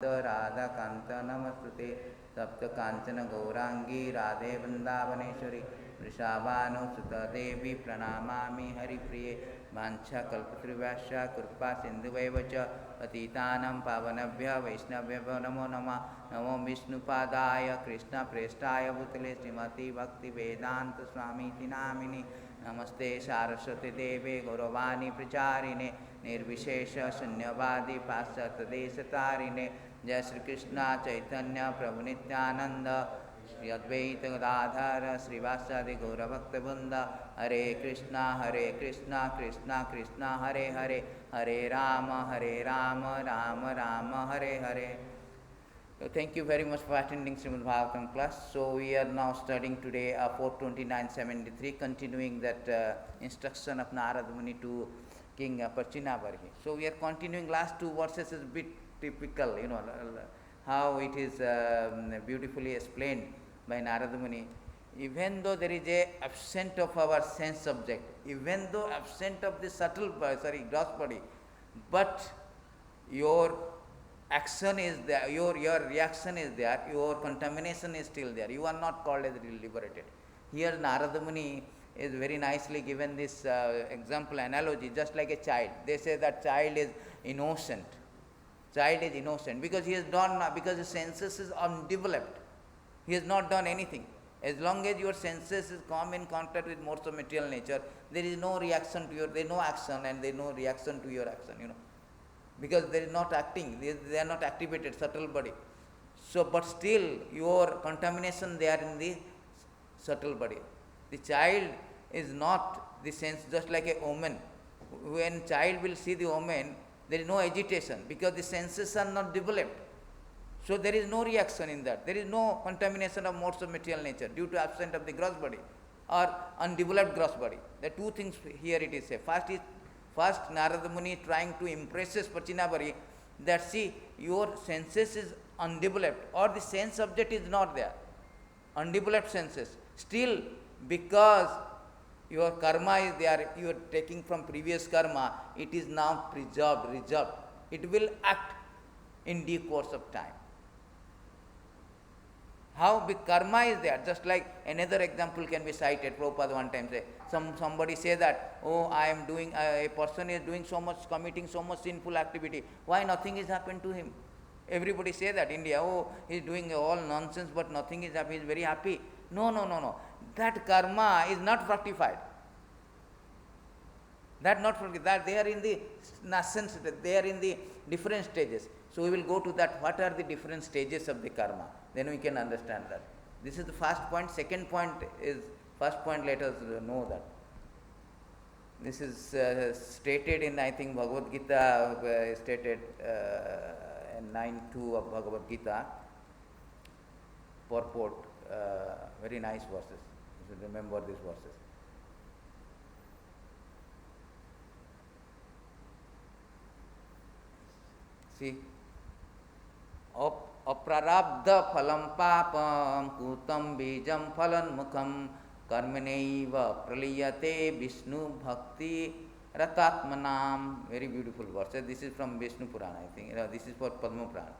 राधा कांत नमस्तुते सप्त कांचन गौरांगी राधे वृंदावनेश्वरी वृषाभानुसुत देवी प्रणमामि हरिप्रिये वाञ्छाकल्पतरुभ्यश्च कृपा सिन्धुवैव च पतितानां पावनेभ्यः वैष्णवेभ्यो नमो नमः। नमो विष्णुपादाय कृष्णप्रेष्ठाय भूतले श्रीमती भक्तिवेदांत स्वामीति नामिने नमस्ते सारस्वती देवे गौरवाणी प्रचारिणे निर्विशेष शून्यवादी पाश्चात्यदेशतारिणे। जय श्री कृष्ण चैतन्य प्रभु नित्यानंद श्री अद्वैत गदाधर श्रीवासादि गौरभक्तवृंद। हरे कृष्णा कृष्णा कृष्णा हरे हरे, हरे Ram Ram Ram Hare Hare. So thank you very much for attending Srimad Bhagavatam class. So we are now studying today 429.73, continuing that instruction of Narada Muni to King Parchinabarhi. So we are continuing last two verses is a bit typical, how it is beautifully explained by Narada Muni. Even though there is a absent of our sense object, even though absent of the subtle body, gross body, but your action is there, your reaction is there, your contamination is still there. You are not called as liberated. Here Narada Muni is very nicely given this example, analogy, just like a child. They say that child is innocent. Child is innocent because he has done, because his senses is undeveloped. He has not done anything. As long as your senses is come in contact with modes of material nature, there is no reaction to your, there is no action and there is no reaction to your action, because there is not acting, they are not activated, subtle body. So, but still your contamination they are in the subtle body. The child is not the sense, just like a woman. When child will see the woman, there is no agitation because the senses are not developed. So there is no reaction in that. There is no contamination of modes of material nature due to absence of the gross body or undeveloped gross body. The two things here it is said. First Narada Muni trying to impress Parchinabari that see your senses is undeveloped or the sense object is not there. Undeveloped senses. Still because your karma is there, you are taking from previous karma, it is now preserved, reserved. It will act in due course of time. How big karma is there? Just like another example can be cited. Prabhupada one time say, somebody say that, I am doing, a person is doing so much, committing so much sinful activity. Why nothing is happened to him? Everybody say that, India, he is doing all nonsense but nothing is happening, he is very happy. No. That karma is not fructified. That not fructified. That they are in the nascent, they are in the different stages. So we will go to that, what are the different stages of the karma. Then we can understand that. This is the first point. Second point is, first point let us know that. This is stated in, I think, Bhagavad Gita, stated in 9.2 of Bhagavad Gita, purport, very nice verses. You should remember these verses. See, अप्रारब्ध फलम पापम कूतम बीजम फलन मुखम कर्मणैव प्रलीयते विष्णु भक्ति रतात्मनाम. Very beautiful verse. This is from Vishnu Purana, I think. This is for Padma Purana.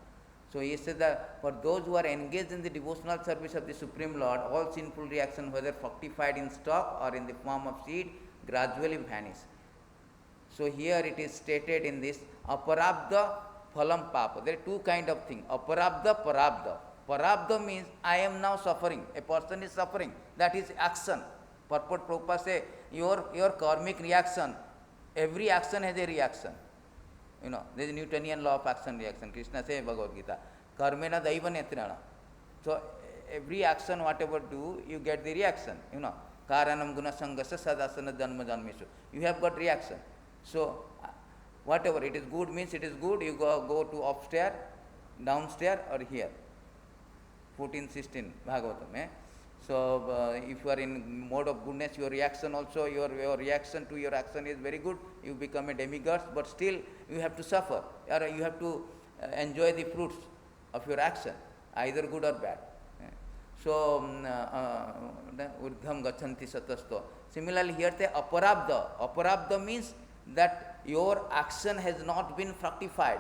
So he said that for those who are engaged in the devotional service of the Supreme Lord, all sinful reactions, whether fructified in stock or in the form of seed, gradually vanish. So here it is stated in this aparabdha phalam papa. There are two kind of things, aparabdha, parabdha. Parabdha means I am now suffering. A person is suffering. That is action. Purport Prabhupada say, your karmic reaction, every action has a reaction. There is a Newtonian law of action reaction. Krishna says in Bhagavad Gita, karmena daiva netrana. So every action, whatever do, you get the reaction. Karanam guna sangasa sadasana janma janmishu. You have got reaction. So whatever it is good means it is good, you go to upstairs, downstairs or here. 14-16 Bhagavatam. So if you are in mode of goodness, your reaction also, your reaction to your action is very good, you become a demigod, but still you have to suffer, or you have to enjoy the fruits of your action, either good or bad. So urdham gachanti satasto. Similarly here the aparabdha means that your action has not been fructified,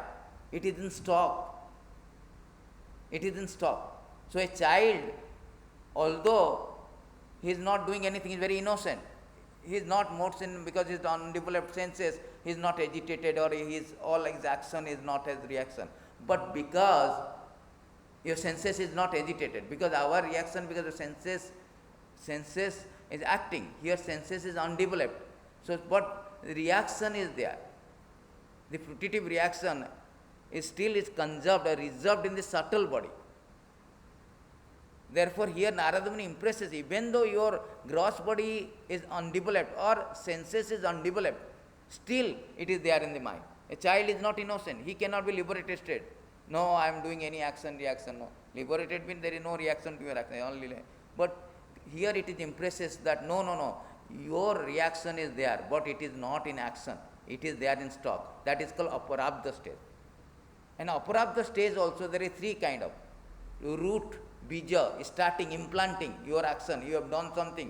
it is in stock. It is in stock. So a child, although he is not doing anything, he is very innocent. He is not motion because he is undeveloped senses, he is not agitated, or his all his action is not as reaction. But because your senses is not agitated, because our reaction, because the senses is acting, here senses is undeveloped. So but reaction is there. The fruitive reaction is still is conserved or reserved in the subtle body. Therefore, here Narada Muni impresses, even though your gross body is undeveloped or senses is undeveloped, still it is there in the mind. A child is not innocent, he cannot be liberated state. No, I am doing any action, reaction, no. Liberated means there is no reaction to your action, only. But here it is impresses that no, your reaction is there, but it is not in action, it is there in stock. That is called aparabdha stage. And aparabdha stage also there is three kind of. Root, bija, starting, implanting your action, you have done something,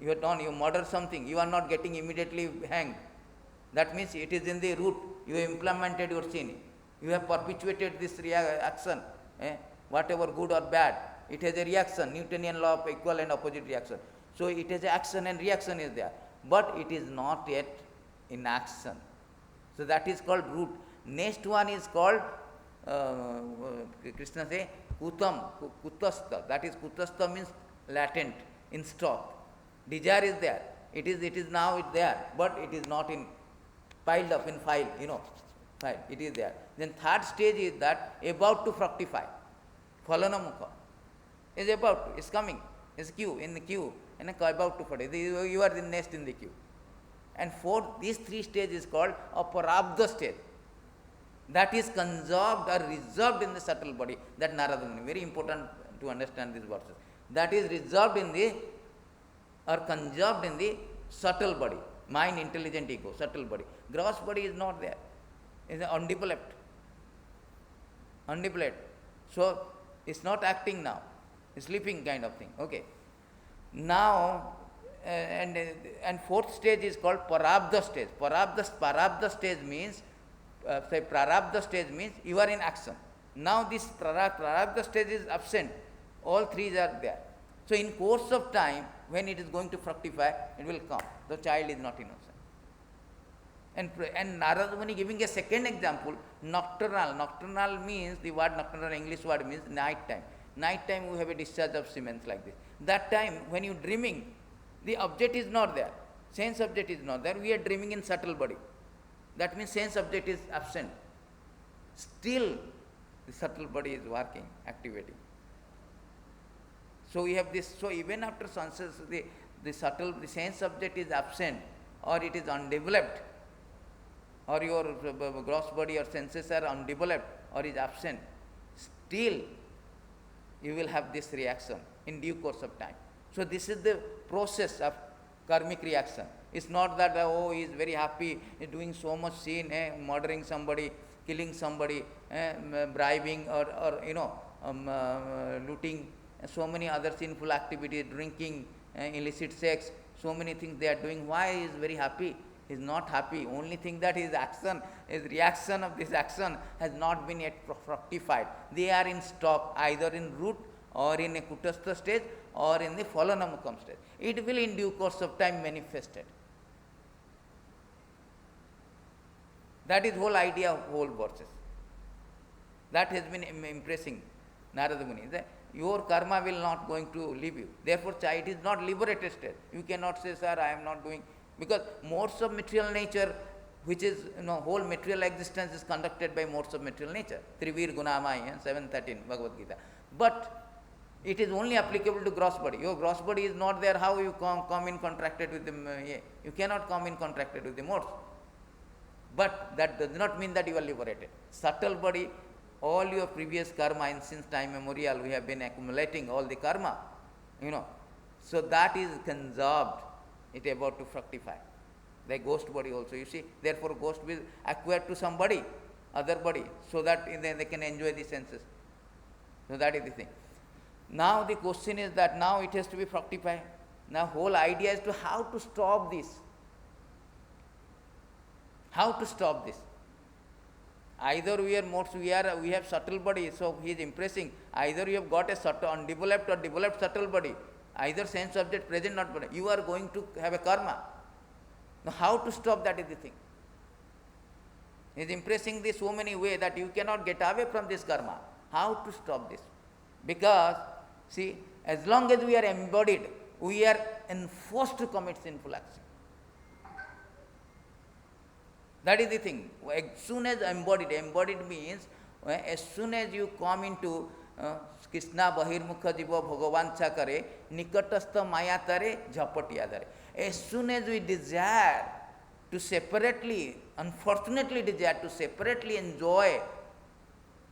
you have done, you murder something, you are not getting immediately hanged. That means it is in the root, you have implemented your sin, you have perpetuated this action, whatever good or bad, it has a reaction, Newtonian law of equal and opposite reaction. So it has action and reaction is there, but it is not yet in action. So that is called root. Next one is called, Krishna say, kutam, kutastha. That is kutastha means latent, in stock. Desire is there. It is now it there, but it is not in piled up in file, file. It is there. Then third stage is that about to fructify. Phalanamukha is about, is coming, is queue, in the queue, and about to fructify. You are the next in the queue. And fourth, these three stages is called aparabdha stage. That is conserved or reserved in the subtle body. That Narada Muni, very important to understand these verses. That is reserved in the, or conserved in the subtle body, mind, intelligent ego, subtle body. Gross body is not there, it is undeveloped. Undeveloped. So it's not acting now, it's sleeping kind of thing. Okay. Now, and fourth stage is called parabdha stage. Parabdha stage means, prarabdha stage means you are in action. Now this prarabdha stage is absent. All three are there. So in course of time, when it is going to fructify, it will come. The child is not innocent. And Narada Muni giving a second example, nocturnal. Nocturnal means, the word nocturnal, English word means night time. Night time we have a discharge of semen like this. That time when you dreaming, the object is not there. Sense object is not there. We are dreaming in subtle body. That means sense object is absent. Still the subtle body is working, activating. So we have this. So even after senses, the sense object is absent, or it is undeveloped, or your gross body or senses are undeveloped or is absent, still you will have this reaction in due course of time. So this is the process of karmic reaction. It's not that, he is very happy, he is doing so much sin, murdering somebody, killing somebody, bribing or looting, so many other sinful activities, drinking, illicit sex, so many things they are doing. Why he is very happy? He is not happy. Only thing that his action, his reaction of this action has not been yet fructified. They are in stock, either in root or in a kutastha stage or in the phalanamukam stage. It will in due course of time manifested. That is whole idea of whole verses. That has been impressing Narada Muni, that your karma will not going to leave you. Therefore, it is not liberated state. You cannot say, sir, I am not doing, because modes of material nature, which is, whole material existence is conducted by modes of material nature. Trivir Gunamaya, 713, Bhagavad Gita. But it is only applicable to gross body. Your gross body is not there, how you come in contracted with the, you cannot come in contracted with the modes. But that does not mean that you are liberated. Subtle body, all your previous karma, and since time memorial, we have been accumulating all the karma, So that is conserved, it is about to fructify. The ghost body also, you see. Therefore, ghost will acquire to somebody, other body, so that they can enjoy the senses. So that is the thing. Now the question is that now it has to be fructified. Now whole idea is to how to stop this. How to stop this? Either we are modes, we have subtle body, so he is impressing. Either you have got a subtle undeveloped or developed subtle body, either sense object present not present, you are going to have a karma. Now how to stop, that is the thing. He is impressing this so many ways that you cannot get away from this karma. How to stop this? Because, see, as long as we are embodied, we are enforced to commit sinful action. That is the thing. As soon as embodied means as soon as you come into Krishna Bahirmukha Jiva Bhagavancha Kare, Nikatastha Maya Tare, Jhapatiya Dare. As soon as we desire to separately, unfortunately desire to separately enjoy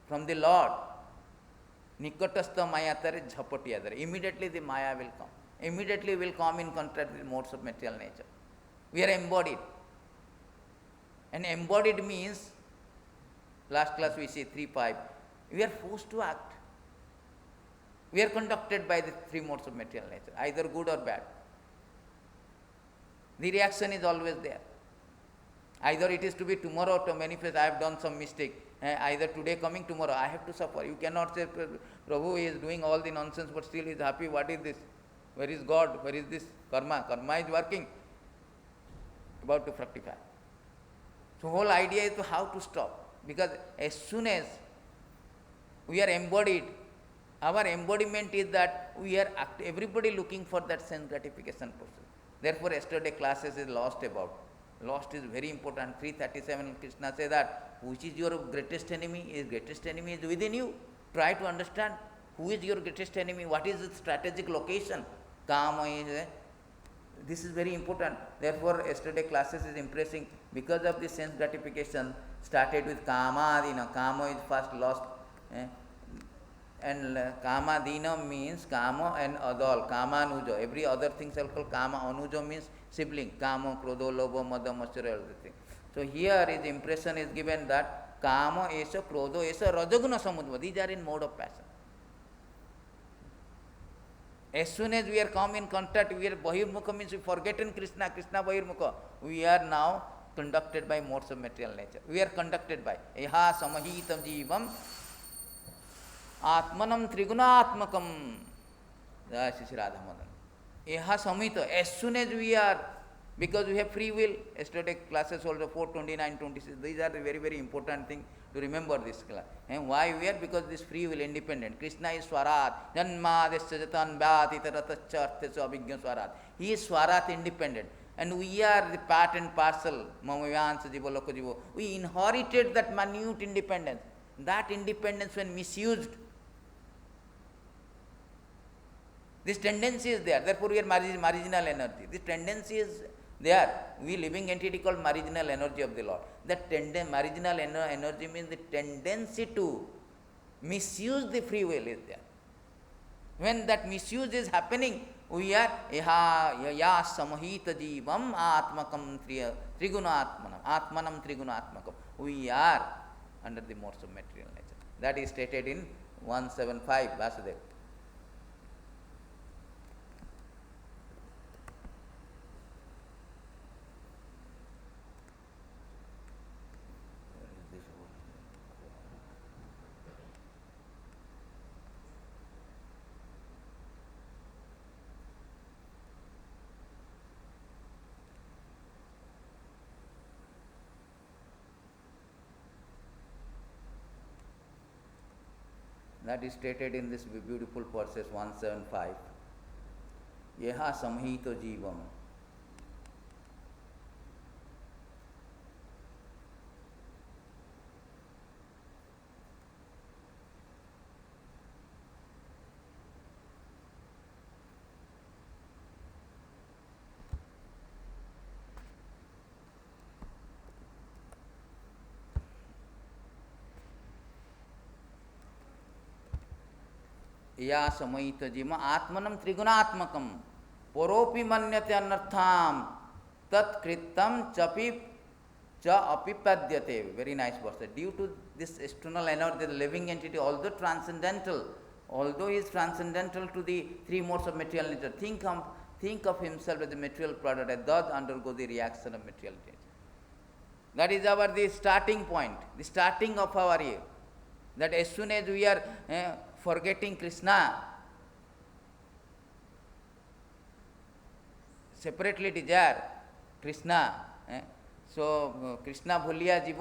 from the Lord, Nikatastha Maya Tare, Jhapatiya Dare. Immediately the Maya will come. Immediately will come in contact with modes of material nature. We are embodied. And embodied means, last class we see 3-5, we are forced to act. We are conducted by the three modes of material nature, either good or bad. The reaction is always there. Either it is to be tomorrow to manifest, I have done some mistake. Either today coming, tomorrow I have to suffer. You cannot say, Prabhu is doing all the nonsense but still he is happy. What is this? Where is God? Where is this karma? Karma is working, about to fructify. So whole idea is to how to stop, because as soon as we are embodied, our embodiment is that we are everybody looking for that sense gratification process. Therefore, yesterday classes is lost about. Lost is very important. 337 Krishna says that which is your greatest enemy? His greatest enemy is within you. Try to understand who is your greatest enemy, what is its strategic location. Kama is this is very important. Therefore, yesterday classes is impressing because of the sense gratification started with kama adina. Kama is first lost, and kama adina means kama and adal, kama anuja. Every other thing shall call kama. Anuja means sibling. Kama, krodho, lobha, madha, matsara, everything. So here is impression is given that kama esa, krodho esa, rajaguna samudva. These are in mode of passion. As soon as we are come in contact, we are Bahirmukha means we forgotten Krishna, Krishna Bahirmukha. We are now conducted by modes of material nature. We are conducted by Eha Samahitam Jivam Atmanam Trigunaatmakam. Shri Radha Madan. Eha Samhita. As soon as we are, because we have free will, yesterday classes also 429, 26, these are the very, very important thing to remember this class. And why we are? Because this free will independent. Krishna is Swarat. Janmadesya jatan vyati tarataccha arthesya abhigya Swarat. He is Swarat independent. And we are the part and parcel. Mamayansa jiva loko jivo. We inherited that minute independence. That independence when misused, this tendency is there. Therefore, we are marginal energy. This tendency is there. We living entity called marginal energy of the Lord. That marginal energy means the tendency to misuse the free will is there. When that misuse is happening, we are ya samahita jivam atmakam trigunaatmanam. Atmanam trigunaatmakam. We are under the modes of material nature. That is stated in 175 Vasudeva. That is stated in this beautiful verses 175. Yeha samhito jivam. या समयित जीव आत्मनम त्रिगुणात्मकम परोपि मन्यते अनर्थाम तत्कृतम चपि च अपिपद्यते. Very nice verse. Due to this external energy, the living entity, although he is transcendental to the three modes of material nature, think of himself as a material product and thus undergo the reaction of material nature. That is our the starting point, the starting of our year. That as soon as we are forgetting Krishna, separately desire Krishna, Krishna भूलिया जीव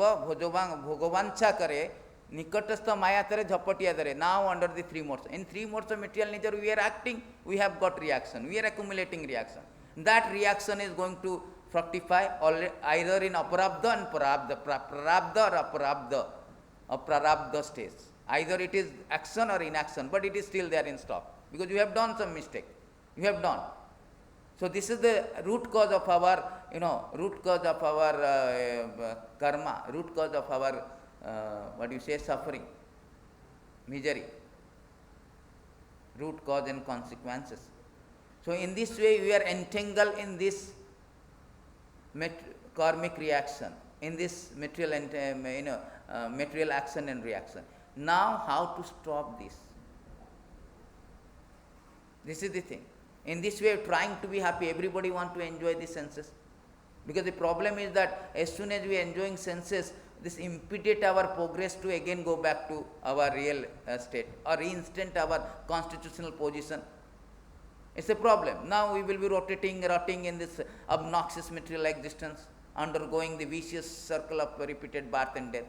भोगवांछा करे निकटस्थ माया तेरे झपटिया दरे. Now under the three modes, in three modes of material nature we are acting, we have got reaction, we are accumulating reaction. That reaction is going to fructify either in aparabdha and prarabdha, prarabdha or prarabdha stage. Either it is action or inaction, but it is still there in stock because you have done some mistake, you have done. So this is the root cause of our, root cause of our karma, root cause of our, suffering, misery, root cause and consequences. So in this way we are entangled in this karmic reaction, in this material material action and reaction. Now how to stop this? This is the thing. In this way, trying to be happy, everybody wants to enjoy the senses. Because the problem is that as soon as we are enjoying senses, this impeded our progress to again go back to our real state or reinstate our constitutional position. It's a problem. Now we will be rotting in this obnoxious material existence, undergoing the vicious circle of repeated birth and death.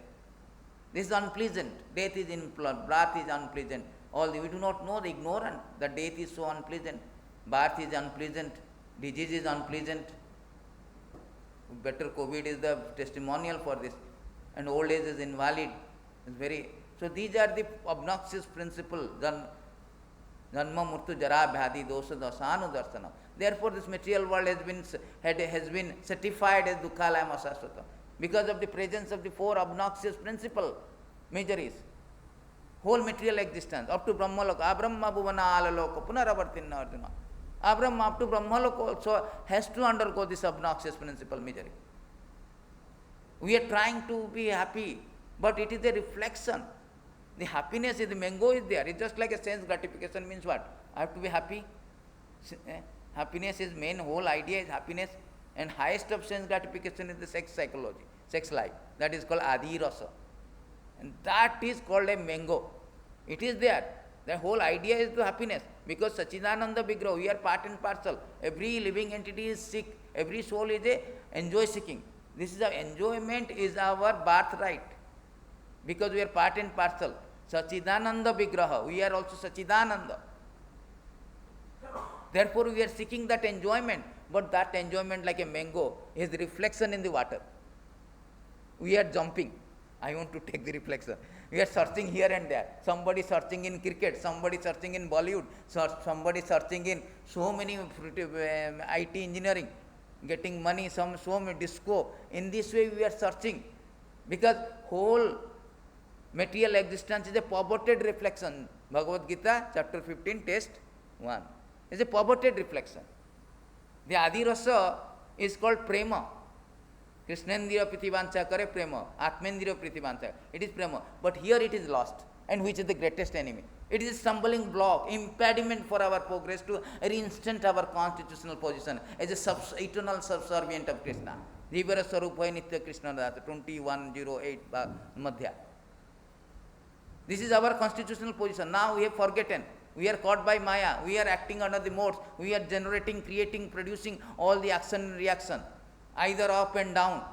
This is unpleasant. Death is unpleasant. Birth is unpleasant. We do not know the ignorant that death is so unpleasant. Birth is unpleasant, disease is unpleasant. Better COVID is the testimonial for this, and old age is invalid. It's very so. These are the obnoxious principles. Janma murtu jara bhyadi dosha dasanu darsana. Therefore, this material world has been certified as dukkhalayam asaswata because of the presence of the four obnoxious principles, miseries. Whole material existence up to Brahmalok, Abrahma Bhuvana Alalok, Punaravartinna Arjuna. Abraham up to Brahmalok also has to undergo this obnoxious principle misery. We are trying to be happy, but it is a reflection. The happiness is the mango is there. It's just like a sense gratification means what? I have to be happy. Happiness is main whole idea is happiness, and highest of sense gratification is the sex psychology, sex life. That is called Adi Rasa. And that is called a mango. It is there. The whole idea is to happiness. Because Sachidananda Vigraha, we are part and parcel. Every living entity is sick. Every soul is a enjoy seeking. This is our enjoyment is our birthright. Because we are part and parcel. Sachidananda Vigraha, we are also Sachidananda. Therefore we are seeking that enjoyment. But that enjoyment like a mango is the reflection in the water. We are jumping. I want to take the reflection. We are searching here and there. Somebody searching in cricket, somebody searching in Bollywood, somebody searching in so many IT engineering, getting money, so many disco. In this way we are searching. Because whole material existence is a perverted reflection. Bhagavad Gita, chapter 15, text 1. Is a perverted reflection. The Adi Rasa is called Prema. Krishnendriya Prithivancha kare prema, Atmendriya Prithivancha. It is prema. But here it is lost, and which is the greatest enemy. It is a stumbling block, impediment for our progress to reinstate our constitutional position as a eternal subservient of Krishna. Jivara Sarupaya Nitya Krishna Data 2108 Madhya. This is our constitutional position. Now we have forgotten. We are caught by Maya. We are acting under the modes. We are generating, creating, producing all the action and reaction. Either up and down,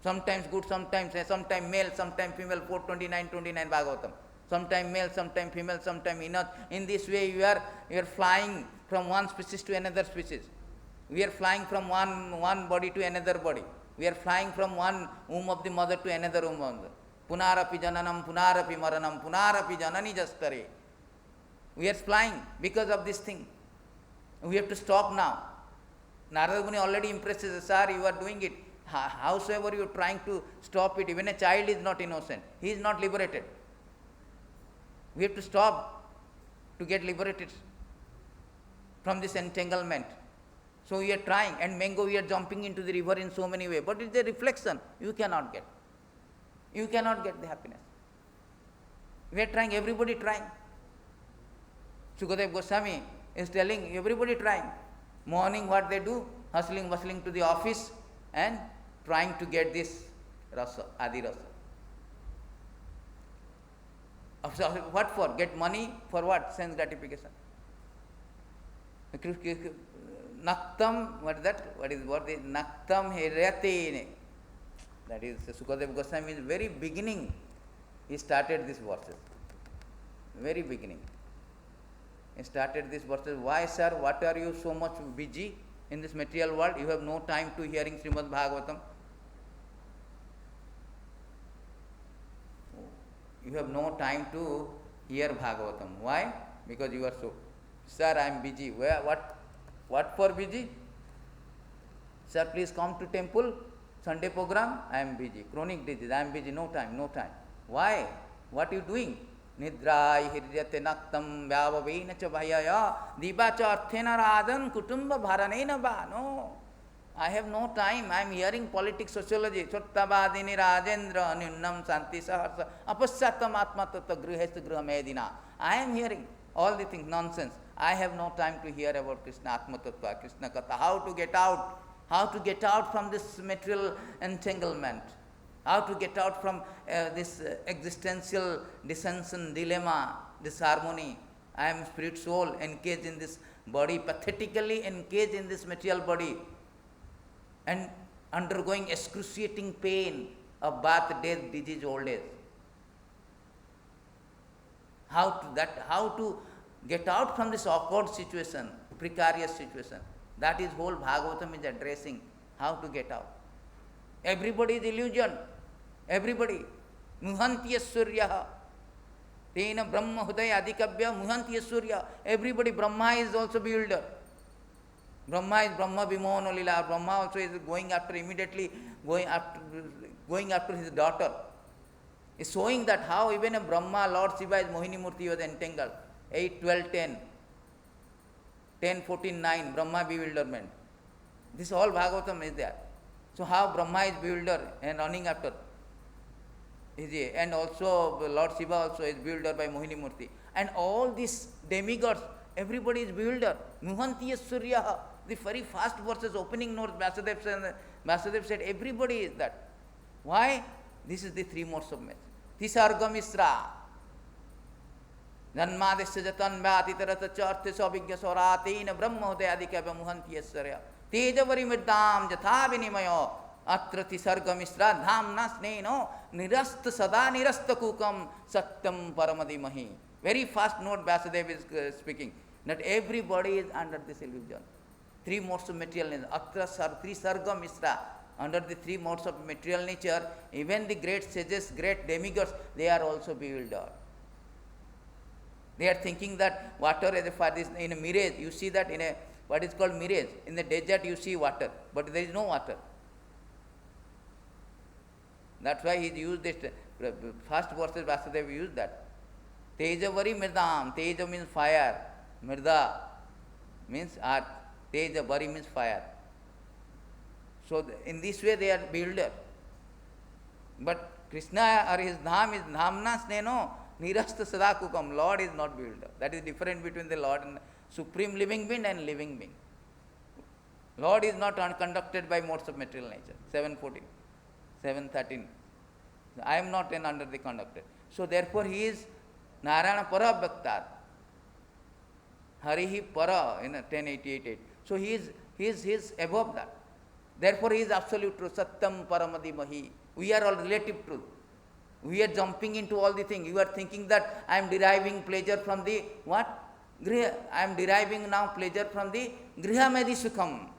sometimes good, sometimes male, sometimes female, 429-29 Bhagavatam. Sometimes male, sometimes female, sometimes enough. In this way, you are flying from one species to another species. We are flying from one body to another body. We are flying from one womb of the mother to another womb of the Punarapi jananam, punarapi maranam, punarapi janani jastare. We are flying because of this thing. We have to stop now. Narada Muni already impresses, sir, you are doing it. Howsoever you are trying to stop it, even a child is not innocent. He is not liberated. We have to stop to get liberated from this entanglement. So we are trying, and mango, we are jumping into the river in so many ways. But it's a reflection. You cannot get. You cannot get the happiness. We are trying, everybody trying. Sukadeva Goswami is telling everybody trying. Morning what they do, hustling, bustling to the office and trying to get this rasa, adi rasa. What for? Get money for what? Sense gratification. Naktam, what is that? What is Naktam Hiryatene? That is, Sukadeva Goswami is very beginning. He started these verses. Very beginning. He started these verses. Why, sir? What are you so much busy in this material world? You have no time to hearing Srimad Bhagavatam. You have no time to hear Bhagavatam. Why? Because you are so. Sir, I am busy. Where? What for busy? Sir, please come to temple. Sunday program. I am busy. Chronic disease. I am busy. No time. No time. Why? What are you doing? Nidrai hiryate naktam vyavavena cha bhayaya diva cha arthena rajan kutumba bharanena ba. No. I have no time. I am hearing politics, sociology. Sottavadini Rajendra Nyunnam Santi Saharsa Apasyatam Atma Tattva Grihesta Grihamedina. I am hearing all the things, nonsense. I have no time to hear about Krishna Atma Tattva, Krishna Katha, how to get out from this material entanglement, how to get out from this existential dissension, dilemma, disharmony. I am spirit soul engaged in this body, pathetically engaged in this material body, and undergoing excruciating pain of birth, death, disease, old age. How to get out from this awkward situation, precarious situation. That is whole Bhagavatam is addressing. How to get out. Everybody is illusion. Everybody. Muhanti Surya. Tena Brahma Hudaya Adikabhya Muhanti Surya. Everybody. Brahma is also bewildered. Brahma is Brahma Vimono Lila. Brahma also is going after his daughter. Is showing that how even a Brahma, Lord Shiva is Mohini Murti was entangled. 8, 12, 10. 10, 14, 9. Brahma bewilderment. This all Bhagavatam is there. So how Brahma is bewildered and running after. And also Lord Shiva also is bewildered by Mohini Murti. And all these demigods, everybody is bewildered. Muhanti Surya. The very first verses, opening notes, Vasudev said, everybody is that. Why? This is the three modes of message. Tisarga Misra. Janmadesya jatan vyatitarata charthe sabhigya soratina brahmahodaya adikabha muhanti Surya. Tejavari mirdam jatha vinimayo. Atra tisarga misra dhamna sneno nirasta sada nirasta kukam satyam paramadimahi. Very fast note Vasudev is speaking. That everybody is under this illusion. Three modes of material nature. Atra sarga misra. Under the three modes of material nature, even the great sages, great demigods, they are also bewildered. They are thinking that water is in a mirage. You see that in a what is called mirage. In the desert you see water, but there is no water. That's why he used this first verses Vasudeva used that. Tejavari mirdam. Teja means fire. Mirda means earth. Tejavari means fire. So in this way they are bewildered. But Krishna or his dham is dhamna sneno nirasta sadakukam. Lord is not bewildered. That is different between the Lord and supreme living being and living being. Lord is not conducted by modes of material nature. 7:14, 7:13. I am not under the conducted. So therefore he is Narayana para bhaktar. Harihi para in 1088. So he is above that. Therefore he is absolute truth. Satyam paramadimahi. We are all relative truth. We are jumping into all the things. You are thinking that I am deriving pleasure from the what? Griha. I am deriving now pleasure from the grihamedi sukham.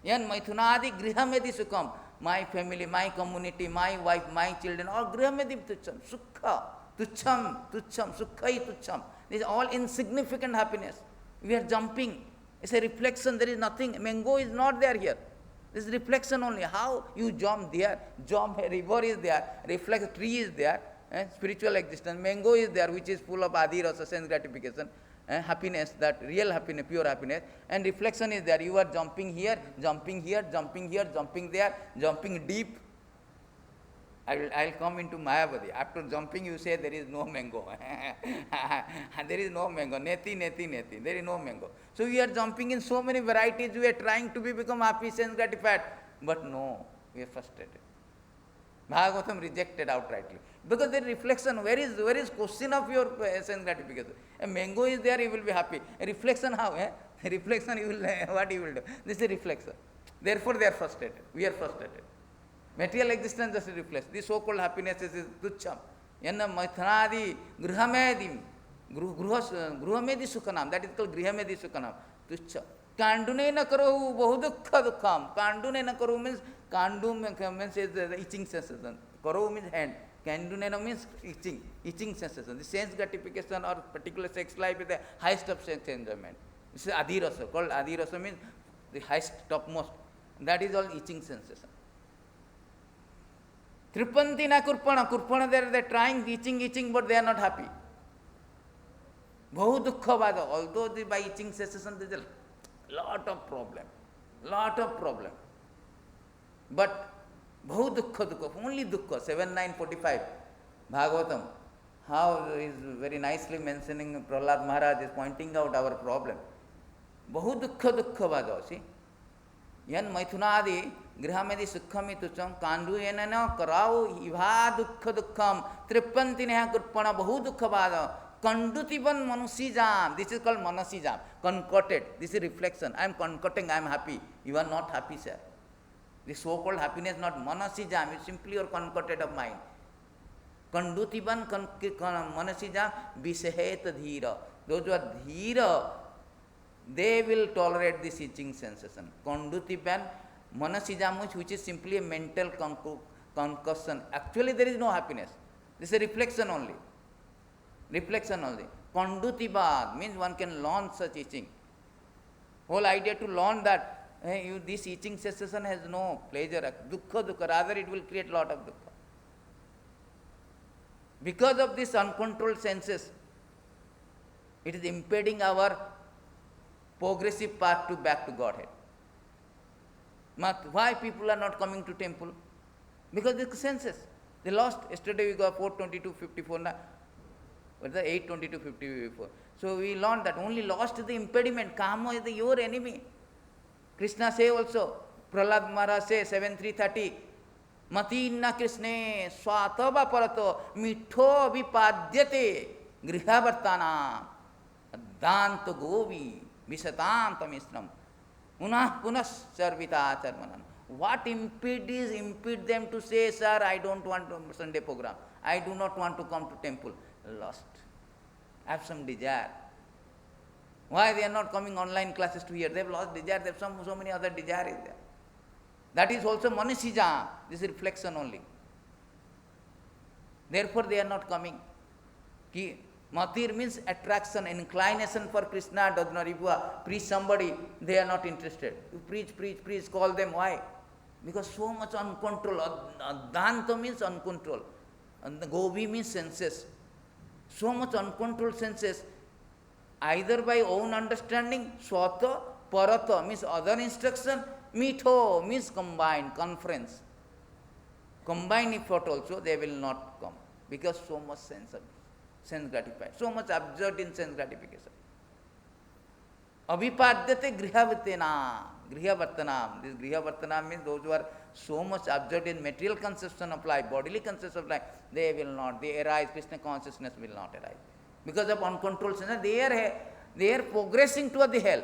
Yan maithunadi grihamedi sukham. My family, my community, my wife, my children, all grihamedi tucham. Sukha. Tucham. Sukhai tucham. This is all insignificant happiness. We are jumping. It's a reflection. There is nothing. Mango is not there here. This is reflection only. How you jump there, river is there, reflect, tree is there, spiritual existence, mango is there, which is full of adi rasa, sense gratification, happiness, that real happiness, pure happiness, and reflection is there. You are jumping here, jumping there, jumping deep. I'll come into Mayavadi. After jumping, you say there is no mango. There is no mango. Neti. There is no mango. So we are jumping in so many varieties. We are trying to become happy, sense gratified. But no. We are frustrated. Bhagavatam rejected outrightly. Because the reflection, where is question of your sense gratification? A mango is there, you will be happy. A reflection how? A reflection you will, what you will do? This is a reflection. Therefore they are frustrated. We are frustrated. Material existence just reflects. This so-called happiness is tucham. Yanna maithanadi grihamedim. Gruhamedi sukhanam. That is called grihamedi sukhanam. Tucham. Kandune na karo bahu dukha dukham. Kandune na karo means, kandu means is the itching sensation. Karo means hand. Kandune means itching sensation. The sense gratification or particular sex life is the highest of sense enjoyment. This is adhirasa. Called adhirasa means the highest, topmost. That is all itching sensation. Tripanti na kurpana. Kurpana, they are trying, itching, but they are not happy. Bahu dukha vada. Although by itching sensation there is a lot of problem. But bahu dukha, only dukha. 7.9.45 Bhagavatam. How is very nicely mentioning, Prahlad Maharaj is pointing out our problem. Bahu dukha vada. See? Yan maithunadi grihamedi sukhami tucham kandu yenana karao iva dukham tripanti neha kurpana bahu dukha vada. Kandutivan manusijam. This is called manasijam. Concocted. This is reflection. I am concocting, I am happy. You are not happy, sir. This so-called happiness not manasijam. It's simply your concocted of mind. Kandutivan manasijam visaheta dhira. Those who are dhira, they will tolerate this itching sensation. Kandutivan manasijam, which is simply a mental concussion. Actually there is no happiness. This is a reflection only. Kondutibad means one can learn such itching. Whole idea to learn that this itching sensation has no pleasure, dukkha, rather it will create lot of dukkha. Because of this uncontrolled senses, it is impeding our progressive path back to Godhead. Why people are not coming to temple? Because the senses. They lost. Yesterday we got 4:22:54. But the 8:22:54. So we learned that only lost the impediment. Kama is your enemy. Krishna say also, Prahlad Maharaj say 7.3.30, Matinna Krishne swatava parato mitho vipadyate grihavartana danto govi visatam tamisram unah punas sarvita charmanan. What impede them to say, sir, I don't want to Sunday program. I do not want to come to temple. Lost. Have some desire. Why they are not coming online classes to hear? They have lost desire. They have so many other desires there. That is also manisija. This is reflection only. Therefore they are not coming. Matir means attraction, inclination for Krishna does not. If you preach somebody, they are not interested. You preach, call them. Why? Because so much uncontrolled. Adanta means uncontrolled. And the govi means senses. So much uncontrolled senses, either by own understanding, swata, parata means other instruction, mitho means combined, conference. Combine effort also, they will not come. Because so much sense gratified, so much absorbed in sense gratification. Abhipadyate grihavartanam. This grihavartanam means those who are so much absorbed in material conception of life, bodily conception of life, they will not, they arise, Krishna consciousness will not arise. Because of uncontrolled sense, they are progressing toward the hell.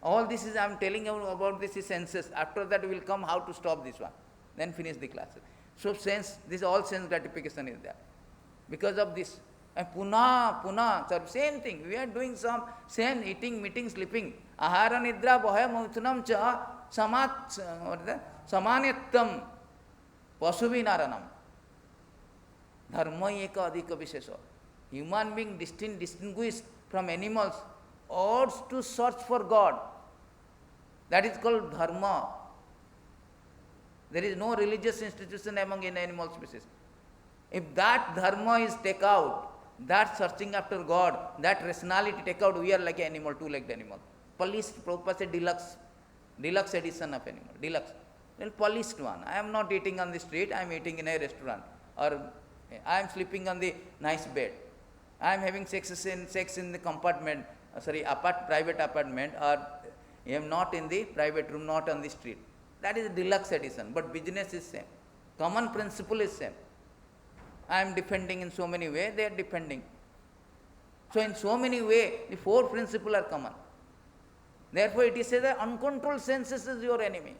All this is, I am telling you about this is senses. After that we will come how to stop this one. Then finish the classes. So sense, this all sense gratification is there. Because of this. And puna, same thing. We are doing some same eating, meeting, sleeping. Ahara nidra bhaya mauthunam cha samanyatam pasubinaranam. Dharma eka adhika vishesha. Human being distinguished from animals ought to search for God. That is called dharma. There is no religious institution among animal species. If that dharma is taken out, that searching after God, that rationality take out, we are like an animal, two-legged animal. Polished, Prabhupada said deluxe edition of animal, deluxe. Well, polished one. I am not eating on the street, I am eating in a restaurant. Or I am sleeping on the nice bed. I am having sex in the compartment, private apartment, or I am not in the private room, not on the street. That is deluxe edition, but business is same. Common principle is same. I am defending in so many ways, they are defending. So in so many ways, the four principles are common. Therefore, it is said that uncontrolled senses is your enemy.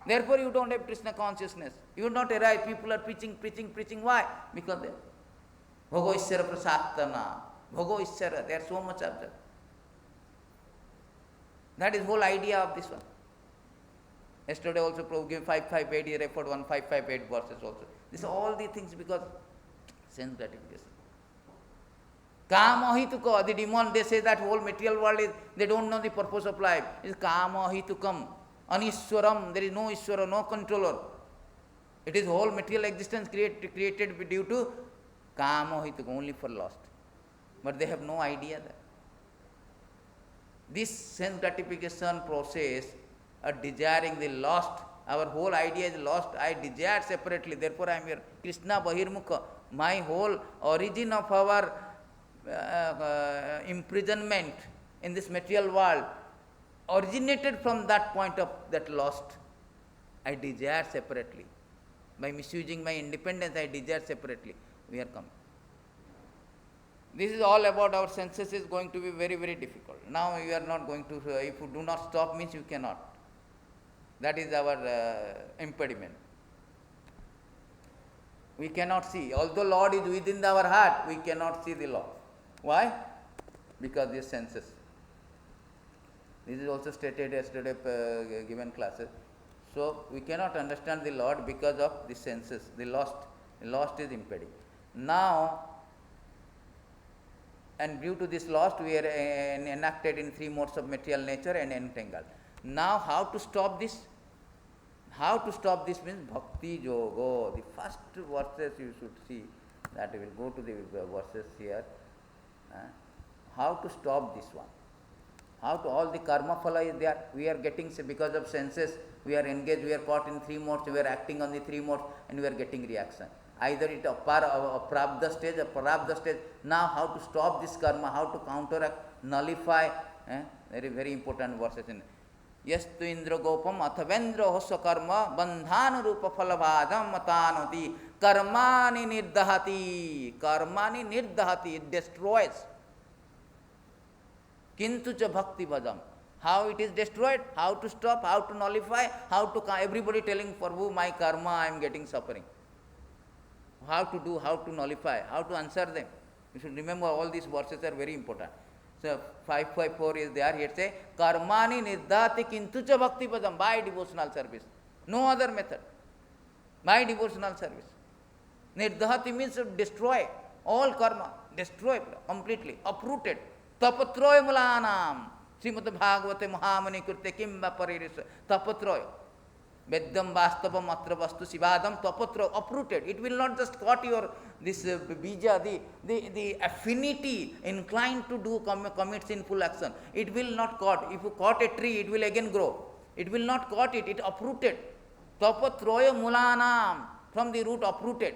Therefore, you don't have Krishna consciousness. You will not arrive. People are preaching. Why? Because they Bhogo Ishvara Prasatana. Bhogo Ishvara. They are so much observed. That is whole idea of this one. Yesterday also Prabhu gave 558, he referred 1558 verses also. These are all the things because sense gratification. Kama hituka, the demon, they say that whole material world is, they don't know the purpose of life. It's kama hitukam, anishwaram, there is no Ishwara, no controller. It is whole material existence created due to kama hitukam, only for lost. But they have no idea that. This sense gratification process, desiring the lost, our whole idea is lost, I desire separately, therefore I am here. Krishna Bahirmukha, my whole origin of our imprisonment in this material world originated from that point of that lost. I desire separately. By misusing my independence, I desire separately. We are coming. This is all about our senses is going to be very, very difficult. Now you are not going to, if you do not stop means you cannot. That is our impediment. We cannot see. Although Lord is within our heart, we cannot see the Lord. Why? Because these senses. This is also stated yesterday given classes. So we cannot understand the Lord because of the senses. The lost is impeding. Now, and due to this lost, we are enacted in three modes of material nature and entangled. Now, how to stop this? How to stop this means bhakti yoga. The first verses you should see. That we will go to the verses here. How to stop this one? How to, all the karma phala is there. We are getting, because of senses, we are engaged, we are caught in three modes, we are acting on the three modes and we are getting reaction. Either it prabdha stage or parabdha stage. Now how to stop this karma, how to counteract, nullify. Very, very important verses in Yastu Indra Gopam Athavendra Hosya Karma Bandhana Rupa Phalavadam Matanoti Karmani Nirdahati, it destroys. Kintu cha bhakti bhajam. How it is destroyed, how to stop, how to nullify, how to, everybody telling for who my karma I am getting suffering. How to do, how to nullify, how to answer them. You should remember all these verses are very important. So 554 is there, here say, Karmani nirdhati kintu cha bhakti padam, by devotional service. No other method. By devotional service. Nirdhati means to destroy all karma, destroy completely, uprooted. Tapatroy mulanam. Srimad Bhagavatam Mahamani Kurte Kimba Pariris. Tapatroy. Veddam Vastavam Atra Vastu Sivadam Tapatroy, uprooted. It will not just cut your this bija, the affinity inclined to do commit sinful action. It will not cut. If you cut a tree, it will again grow. It will not cut it, it uprooted. Tapatroya mulanam, from the root uprooted.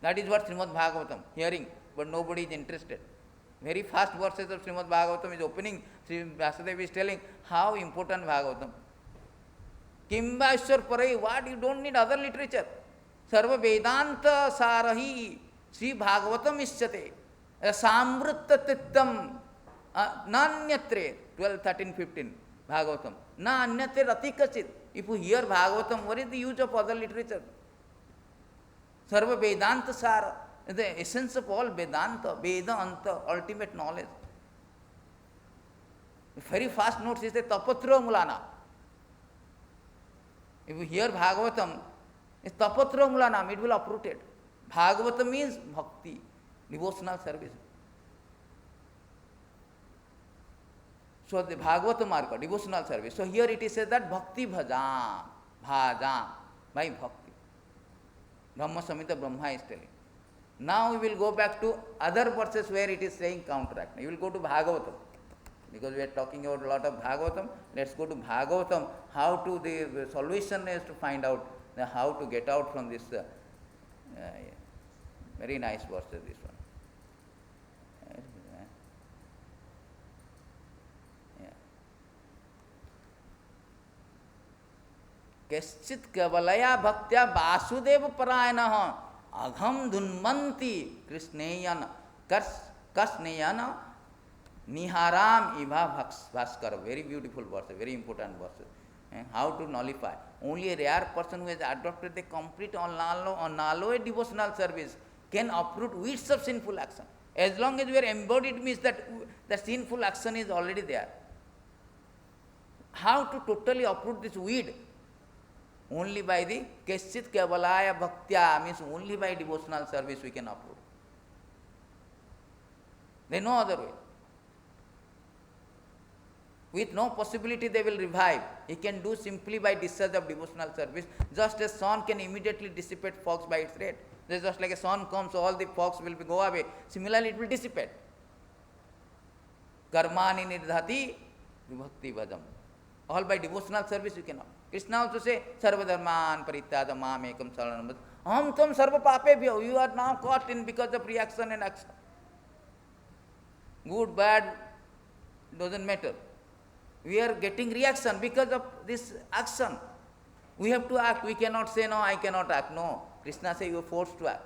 That is what Srimad Bhagavatam, hearing, but nobody is interested. Very fast verses of Srimad Bhagavatam is opening. Sri Vasudev is telling how important Bhagavatam. Kimba Ishwar Parai, what? You don't need other literature. Sarva Vedanta Sarahi, Sri Bhagavatam Ischate, Samvrutta Tittam, Nanyatre, 12, 13, 15, Bhagavatam. Na Anyate Ratikachit. If you hear Bhagavatam, what is the use of other literature? Sarva Vedanta Sara. The essence of all Vedanta, Veda Anta, ultimate knowledge. Very fast notes is the Tapatra Mulana. If you hear Bhagavatam, it's Tapatra Mulanam, it will uproot it. Bhagavatam means bhakti, devotional service. So the Bhagavata marka, devotional service. So here it is said that bhakti bhajam, by bhakti. Brahma Samhita Brahma is telling. Now we will go back to other verses where it is saying counteract. You will go to Bhagavatam. Because we are talking about a lot of Bhagavatam, let's go to Bhagavatam. How to, the solution is to find out how to get out from this. Very nice verses, this one. Keschit Kavalaya Bhaktya Vasudeva Parayana Agham Dunmanti Krishnayana Kasnayana Niharam Iva Bhaskara. Very beautiful verse, very important verse. How to nullify? Only a rare person who has adopted the complete unalloyed devotional service can uproot weeds of sinful action. As long as we are embodied means that the sinful action is already there. How to totally uproot this weed? Only by the Keschit Kevalaya Bhaktya, means only by devotional service we can uproot. There is no other way. With no possibility they will revive. He can do simply by discharge of devotional service, just as sun can immediately dissipate fogs by its rays. Just like a sun comes, so all the fogs will go away. Similarly, it will dissipate. Karmani nirdhati vibhakti bhajam. All by devotional service you cannot. Krishna also say, Sarva dharman parityada mam ekam saranam. Aham tam sarva papebhyo. You are now caught in because of reaction and action. Good, bad, doesn't matter. We are getting reaction because of this action. We have to act. We cannot say, no, I cannot act. No. Krishna says you are forced to act.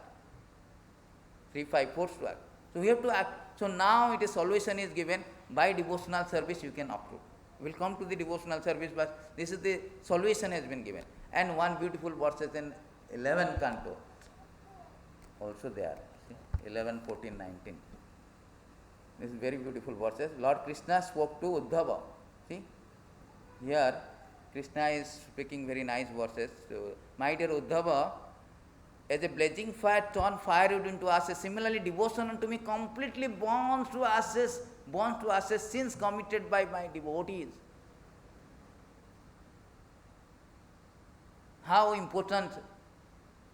3-5, forced to act. So we have to act. So now it is solution is given by devotional service you can uproot. We will come to the devotional service, but this is the solution has been given. And one beautiful verse is in 11th canto. Also there. See? 11, 14, 19. This is very beautiful verses. Lord Krishna spoke to Uddhava. See? Here Krishna is speaking very nice verses. So, my dear Uddhava, as a blazing fire turn firewood into ashes, similarly devotion unto me completely burns to ashes sins committed by my devotees. How important,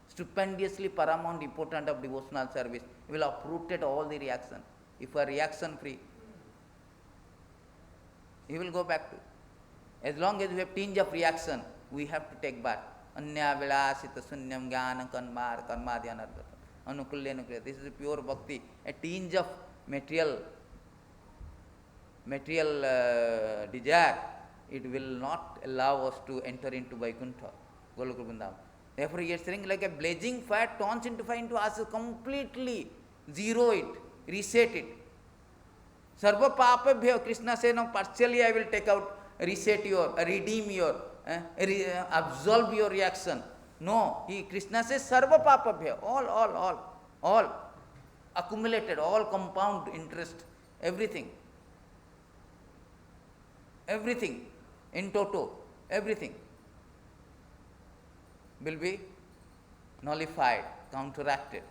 stupendously paramount important of devotional service. You will uprooted all the reaction. If you are reaction free, he will go back to. As long as we have tinge of reaction, we have to take back. Anya vilasita sunyam jnana karma karmadhyanargata anukulya nukulya. This is pure bhakti. A tinge of material desire, it will not allow us to enter into Vaikuntha, Goloka Vrindavan. Therefore, he is saying like a blazing fire turns into fire into ashes, completely zero it, reset it. Sarva papabhyo, Krishna says, no, partially I will take out, reset your, redeem your, absolve your reaction. No, Krishna says, sarva papabhyo, all accumulated, all compound interest, everything in toto, everything will be nullified, counteracted.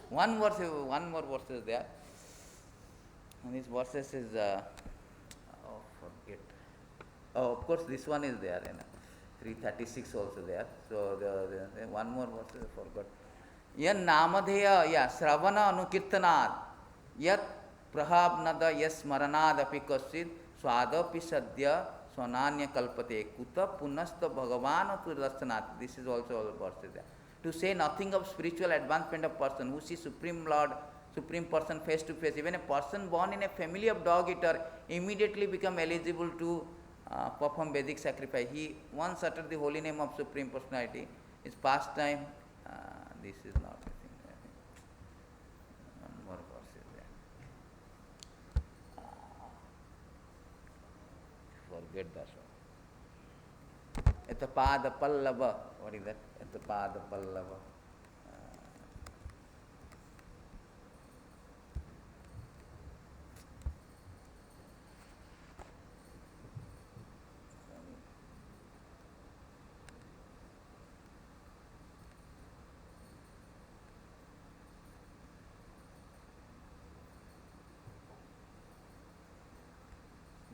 One more verse is there. And this verses is, forget. Of course, this one is there, 336 also there. So, the one more verse I forgot. Yan namadheya, sravana anukirtanad, yat prahabnada yas maranad api kasid, swadapi sadhya swananya kalpate, kuta punasta bhagavan darshanat. This is also all verses there. To say nothing of spiritual advancement of person who sees Supreme Lord, Supreme Person face to face. Even a person born in a family of dog eater immediately become eligible to perform Vedic sacrifice. He once uttered the holy name of Supreme Personality. His pastime, this is not a thing. One more verse is there. Forget that one. Etapada Pallava. What is that? Etapada Pallava.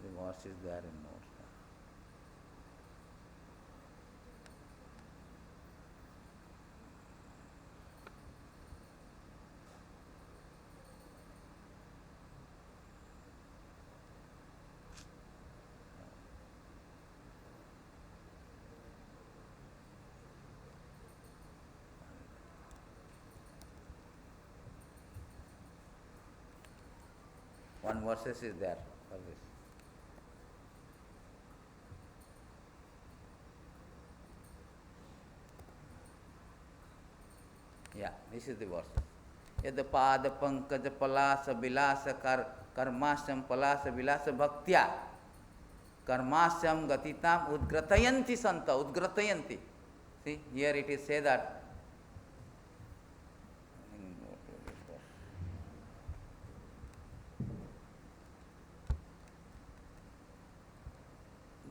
The verse is there in notes. One verses is there for this. Yeah, this is the verse. Yad pada pankaj palasa vilasa karmasam palasa vilasa bhaktya karmasam gatitam udgratayanti santa udgratayanti. See, here it is said that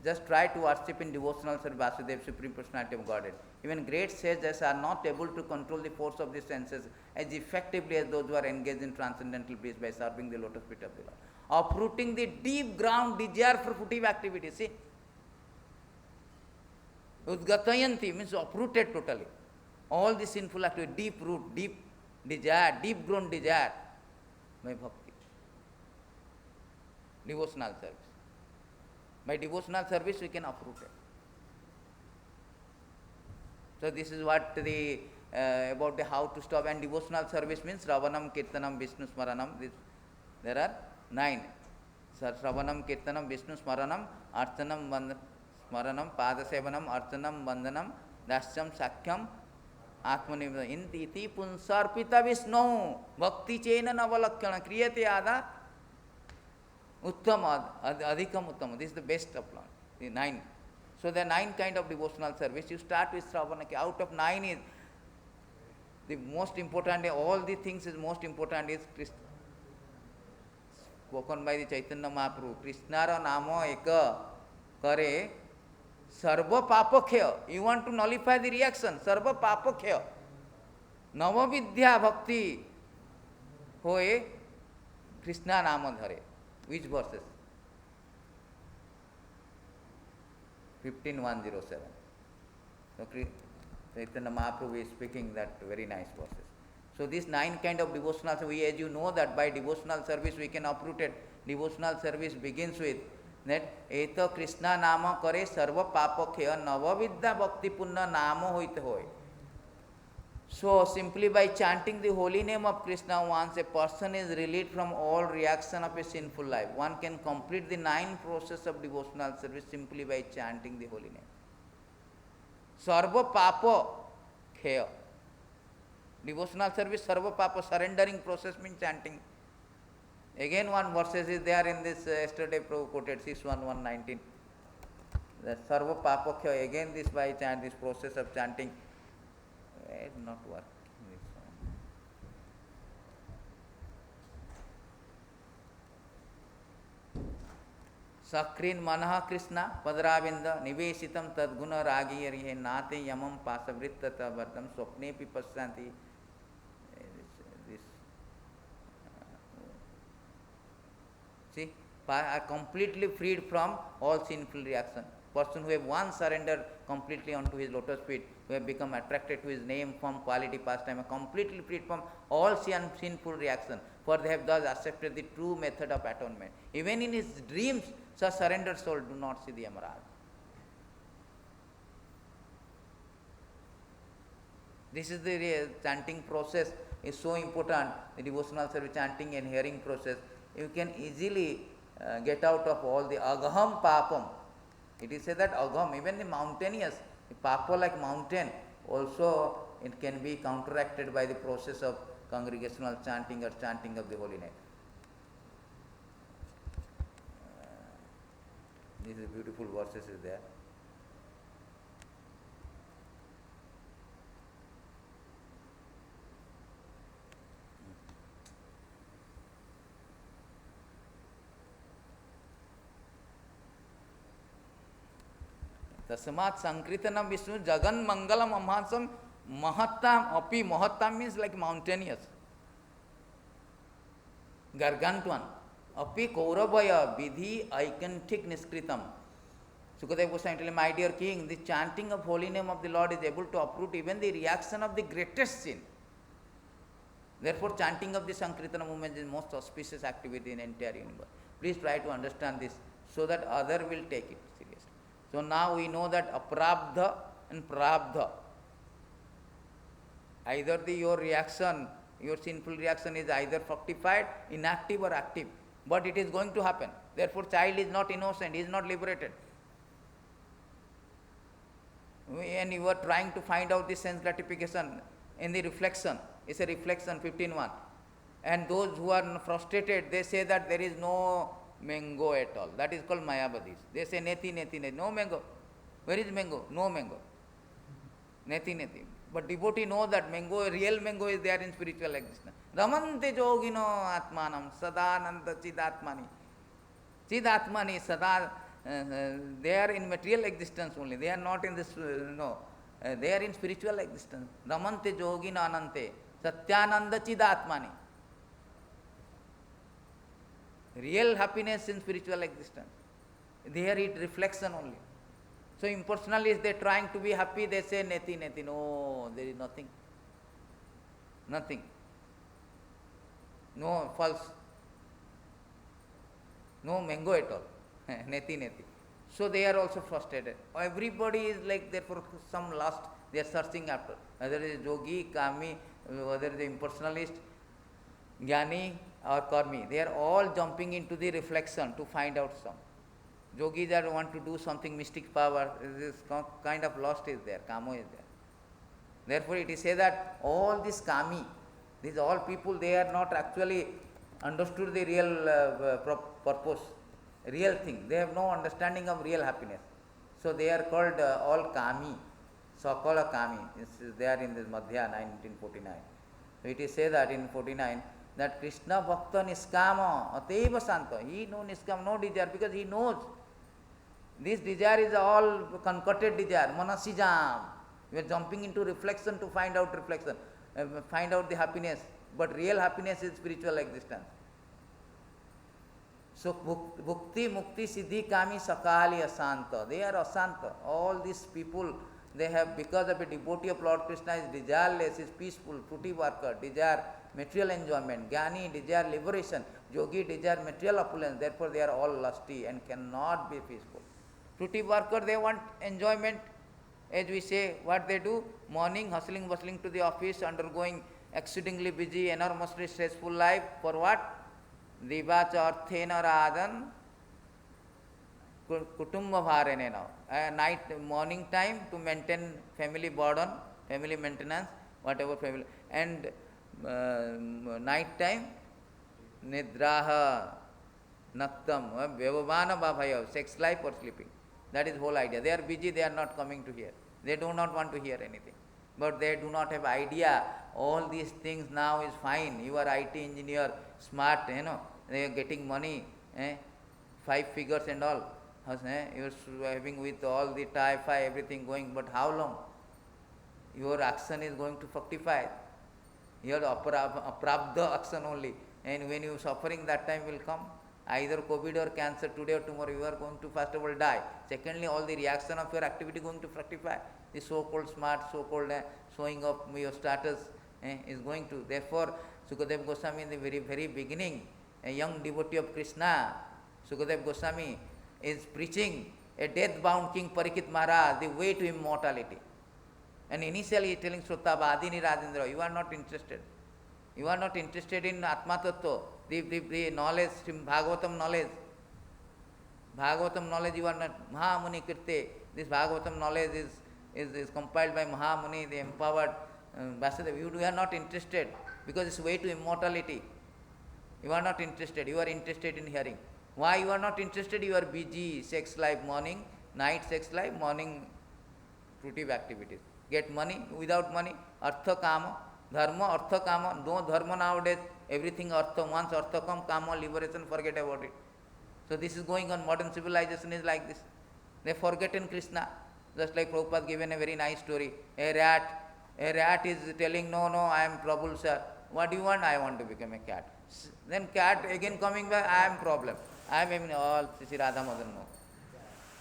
just try to worship in devotional service Vasudev, Supreme Personality of Godhead. Even great sages are not able to control the force of the senses as effectively as those who are engaged in transcendental bliss by serving the lotus feet of the Lord. Uprooting the deep ground desire for fruitive activity. See? Udgatayanti means uprooted totally. All the sinful activity, deep root, deep desire, deep grown desire by bhakti. Devotional service. By devotional service we can uproot it. So this is what the about the how to stop. And devotional service means Ravanam, Kirtanam, Vishnu Smaranam. There are 9. So Ravanam, Kirtanam, Vishnu Smaranam, Archanam, Smaranam, Padasevanam, Archanam, Vandanam, Dasyam, Sakyam, Atmanivedana. Iti Punsarpita Vishnu Bhakti Chena Navalakhyana Kriyate Ada Uttama, Adhikam Uttama. This is the best of Lord. The 9. So there are 9 kind of devotional service. You start with Sravana. Out of 9 is the most important. All the things is most important is Krishna. Spoken by the Chaitanya Mahaprabhu. Krishnara Namo Eka Kare Sarva Papakya. You want to nullify the reaction. Sarva Papakya. Navavidya Bhakti Hoye Krishna Nama Dhare. Which verses? 15:107. So Chaitanya Mahaprabhu is speaking that very nice verses. So these 9 kind of devotional service, as you know that by devotional service we can uproot it. Devotional service begins with that Eta Krishna Nama Kare Sarva Papakya Navavidya Bhakti Punna Nama Hoite Hoy. So simply by chanting the holy name of Krishna, once a person is relieved from all reaction of a sinful life. One can complete the 9 process of devotional service simply by chanting the holy name. Sarva Papa Khaya. Devotional service, Sarva Papa, surrendering process means chanting. Again one verses is there in this yesterday Prabhu quoted 6:1:119. The Sarva Papa Khaya. Again this by chant, this process of chanting. It not work. Sakrin Manaha Krishna Padravinda Nivesitam Tadguna Ragi Arihe Nate Yamam Pasavritta Vardam Swapne Pipassanti. This see, are completely freed from all sinful reaction. Person who have once surrendered completely onto his lotus feet, who have become attracted to his name, form, quality, pastime, are completely freed from all sinful reaction, for they have thus accepted the true method of atonement. Even in his dreams, such surrendered soul do not see the emerald. This is the chanting process is so important, the devotional service chanting and hearing process. You can easily get out of all the agaham papam. It is said that agam, even the mountainous, the papa like mountain, also it can be counteracted by the process of congregational chanting or chanting of the holy name. These beautiful verses is there. Tasmat Sankritanam Vishnu Jagan Mangalam Amhasam Mahattam Api. Mahattam means like mountainous. Gargantuan. Api Kauravaya Vidhi Aikantik Niskritam. Sukadeva Goswami telling, my dear king, the chanting of holy name of the Lord is able to uproot even the reaction of the greatest sin. Therefore, chanting of the Sankirtana movement is the most auspicious activity in entire universe. Please try to understand this so that other will take it seriously. So now we know that aprabdha and prabdha. Either your reaction, your sinful reaction is either fructified, inactive or active. But it is going to happen. Therefore, child is not innocent, he is not liberated. And you are trying to find out the sense gratification. in the reflection. It's a reflection 15.1. And those who are frustrated, they say that there is no mango at all. That is called Mayavadis. They say neti, neti, neti. No mango. Where is mango? No mango. Neti, neti. But devotee knows that mango, real mango is there in spiritual existence. Ramante yogino atmanam sadananda chidatmani. Chidatmani sada, they are in material existence only. They are not in this, they are in spiritual existence. Ramante yogino anante satyananda chidatmani. Real happiness in spiritual existence. There it reflection only. So impersonalists, they are trying to be happy, they say neti, neti. No, there is nothing. Nothing. No, false. No mango at all. Neti, neti. So they are also frustrated. Everybody is like there for some lust, they are searching after. Whether it is yogi, kami, whether it is impersonalist, jnani or karmi. They are all jumping into the reflection to find out some. Yogis that want to do something mystic power, this kind of lust is there, kamo is there. Therefore it is said that all these kami, these all people, they are not actually understood the real purpose, real thing. They have no understanding of real happiness. So they are called all kami, Sakala kami. This is there in this Madhya 1949. So it is said that in 49, that Krishna Bhakta Niskama Ateva Santa. He no Niskam, no desire, because he knows this desire is all concocted desire, Manasijam. We are jumping into reflection to find out reflection, find out the happiness. But real happiness is spiritual existence. So Bhukti, Mukti, Siddhi, Kami, Sakali, Asanta. They are Asanta. All these people, they have, because of a devotee of Lord Krishna, is desireless, is peaceful, fruity worker, desire material enjoyment, Jnani desire liberation, Yogi desire material opulence. Therefore they are all lusty and cannot be peaceful. Fruity worker, they want enjoyment. As we say, what they do? Morning, hustling, bustling to the office, undergoing exceedingly busy, enormously stressful life. For what? Divacha arthena rajan kutumba bharenena. Night, morning time to maintain family burden, family maintenance, whatever family. And night time, nidraha, naktam, vyavavana bhavaya, sex life or sleeping. That is whole idea. They are busy, they are not coming to hear. They do not want to hear anything. But they do not have idea. All these things now is fine. You are IT engineer, smart, they are getting money, 5 figures and all. You are having with all the Wi-Fi, everything going. But how long? Your action is going to fructify. Your aprabdha action only. And when you are suffering, that time will come. Either COVID or cancer, today or tomorrow, you are going to first of all die. Secondly, all the reaction of your activity going to fructify. The so-called smart, so-called showing of your status is going to. Therefore, Sukadeva Goswami in the very, very beginning, a young devotee of Krishna, Sukadeva Goswami is preaching a death-bound King Parikshit Maharaj, the way to immortality. And initially he is telling Shrota, Vadini Rajendra, you are not interested. You are not interested in Atma Tattva, the knowledge, Bhagavatam knowledge. Bhagavatam knowledge you are not. Mahamuni Kirte, this Bhagavatam knowledge is compiled by Mahamuni, the empowered Vasudeva. You are not interested because it's way to immortality. You are not interested. You are interested in hearing. Why you are not interested? You are busy, sex life, morning, night sex life, morning fruitive activities. Get money, without money, artha kama, dharma, artha kama, no dharma nowadays, everything artha, once artha come, kama, liberation, forget about it. So this is going on, modern civilization is like this. They forget in Krishna. Just like Prabhupada given a very nice story. A rat is telling, no, I am trouble, sir. What do you want? I want to become a cat. Then cat again coming back, I am problem. I am in all Sri Radha Madan no.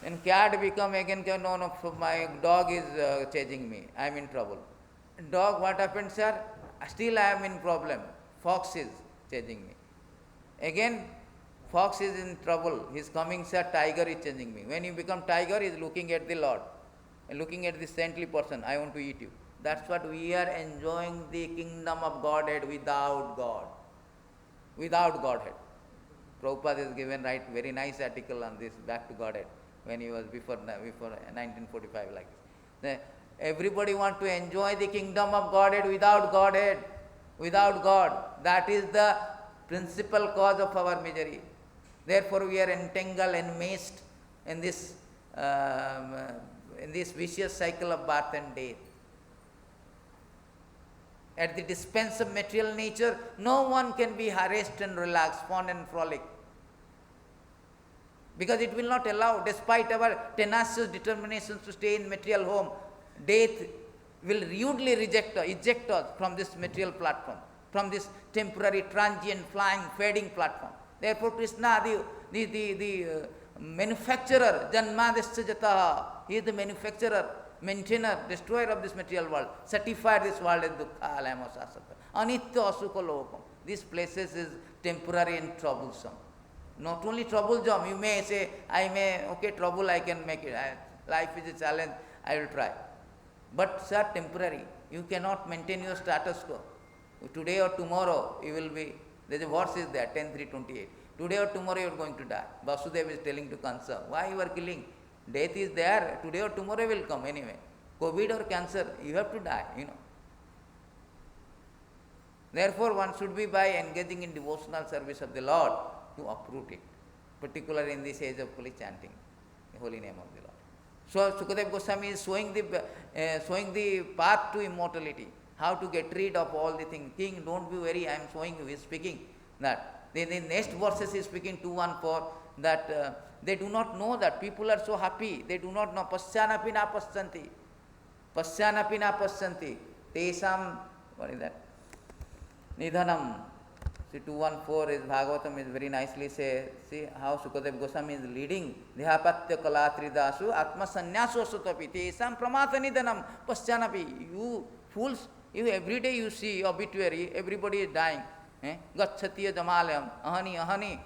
Then cat become again, no, my dog is chasing me. I am in trouble. Dog, what happened, sir? Still I am in problem. Fox is chasing me. Again, fox is in trouble. He is coming, sir, tiger is chasing me. When you become tiger, he is looking at the Lord. Looking at the saintly person, I want to eat you. That's what we are enjoying, the kingdom of Godhead without God. Without Godhead. Prabhupada has given very nice article on this, Back to Godhead, when he was before 1945 like this. Everybody want to enjoy the kingdom of Godhead without Godhead, without God. That is the principal cause of our misery. Therefore, we are entangled, enmeshed in this vicious cycle of birth and death. At the dispense of material nature, no one can be harassed and relaxed, fun and frolic. Because it will not allow, despite our tenacious determination to stay in material home, death will rudely eject us from this material platform, from this temporary, transient, flying, fading platform. Therefore, Krishna, the manufacturer, Janmadesya Jataha, he is the manufacturer, maintainer, destroyer of this material world, certified this world as dukkha, alayam, asasata, anitya, asukha, lokam. These places is temporary and troublesome. Not only troublesome, you may say, okay, trouble, I can make it. Life is a challenge, I will try. But, sir, temporary. You cannot maintain your status quo. Today or tomorrow, you will be, there is a verse is there, 10:3:28. Today or tomorrow, you are going to die. Vasudeva is telling to Kansa, why you are killing? Death is there, today or tomorrow will come anyway. COVID or cancer, you have to die, Therefore, one should be by engaging in devotional service of the Lord to uproot it, particularly in this age of holy chanting, the holy name of the Lord. So, Sukadeva Goswami is showing the path to immortality, how to get rid of all the things. King, don't be worried, I am showing you, he is speaking that. Then the next verses he is speaking 2:1-4, that they do not know that people are so happy, they do not know. Pasyanapi na pasyanti. Pasyanapi na pasyanti. Tesam, what is that? Nidhanam. See, 2:1-4 is Bhagavatam is very nicely say. See how Sukadeva Goswami is leading. Dhapatya kalatridasu atma sannyaso sutapi. Tesam pramata nidhanam pasyanapi. You fools, you every day you see obituary, everybody is dying. Gacchatiya jamalayam, ahani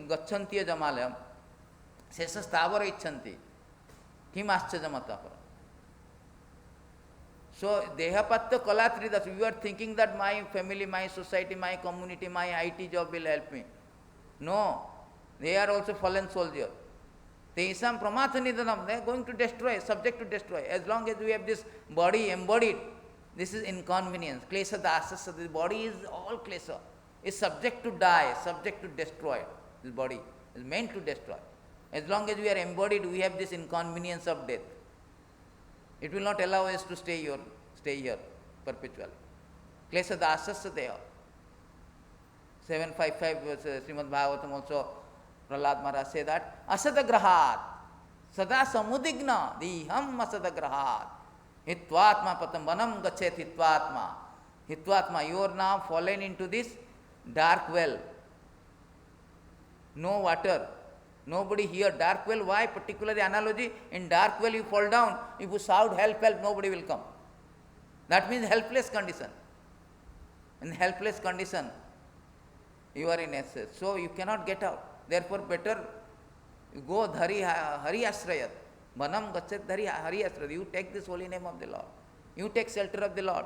gachantiya jamalayam, sesasthavara icchanti, kim aschajamata. So, dehapatya kalatridas, you are thinking that my family, my society, my community, my IT job will help me. No, they are also fallen soldiers. Tesam pramata nidhanam, they are going to destroy, subject to destroy. As long as we have this body embodied, this is inconvenience. Klesha dasasya, the body is all klesha. Is subject to die, subject to destroy. This body is meant to destroy. As long as we are embodied, we have this inconvenience of death. It will not allow us to stay here perpetually. Klesha dasasya deha. 755 Srimad Bhagavatam also, Prahlad Maharaj say that, asadagrahat, sada samudigna, diham asadagrahat. Hitvatma patam vanam gachet hitvatma. Hitvatma, you are now fallen into this dark well. No water. Nobody here. Dark well, why? Particularly analogy, in dark well you fall down. If you shout help, help, nobody will come. That means helpless condition. In helpless condition, you are in excess. So you cannot get out. Therefore, better you go hari ashrayat. Vanam gachet hari ashrayat. You take this holy name of the Lord. You take shelter of the Lord.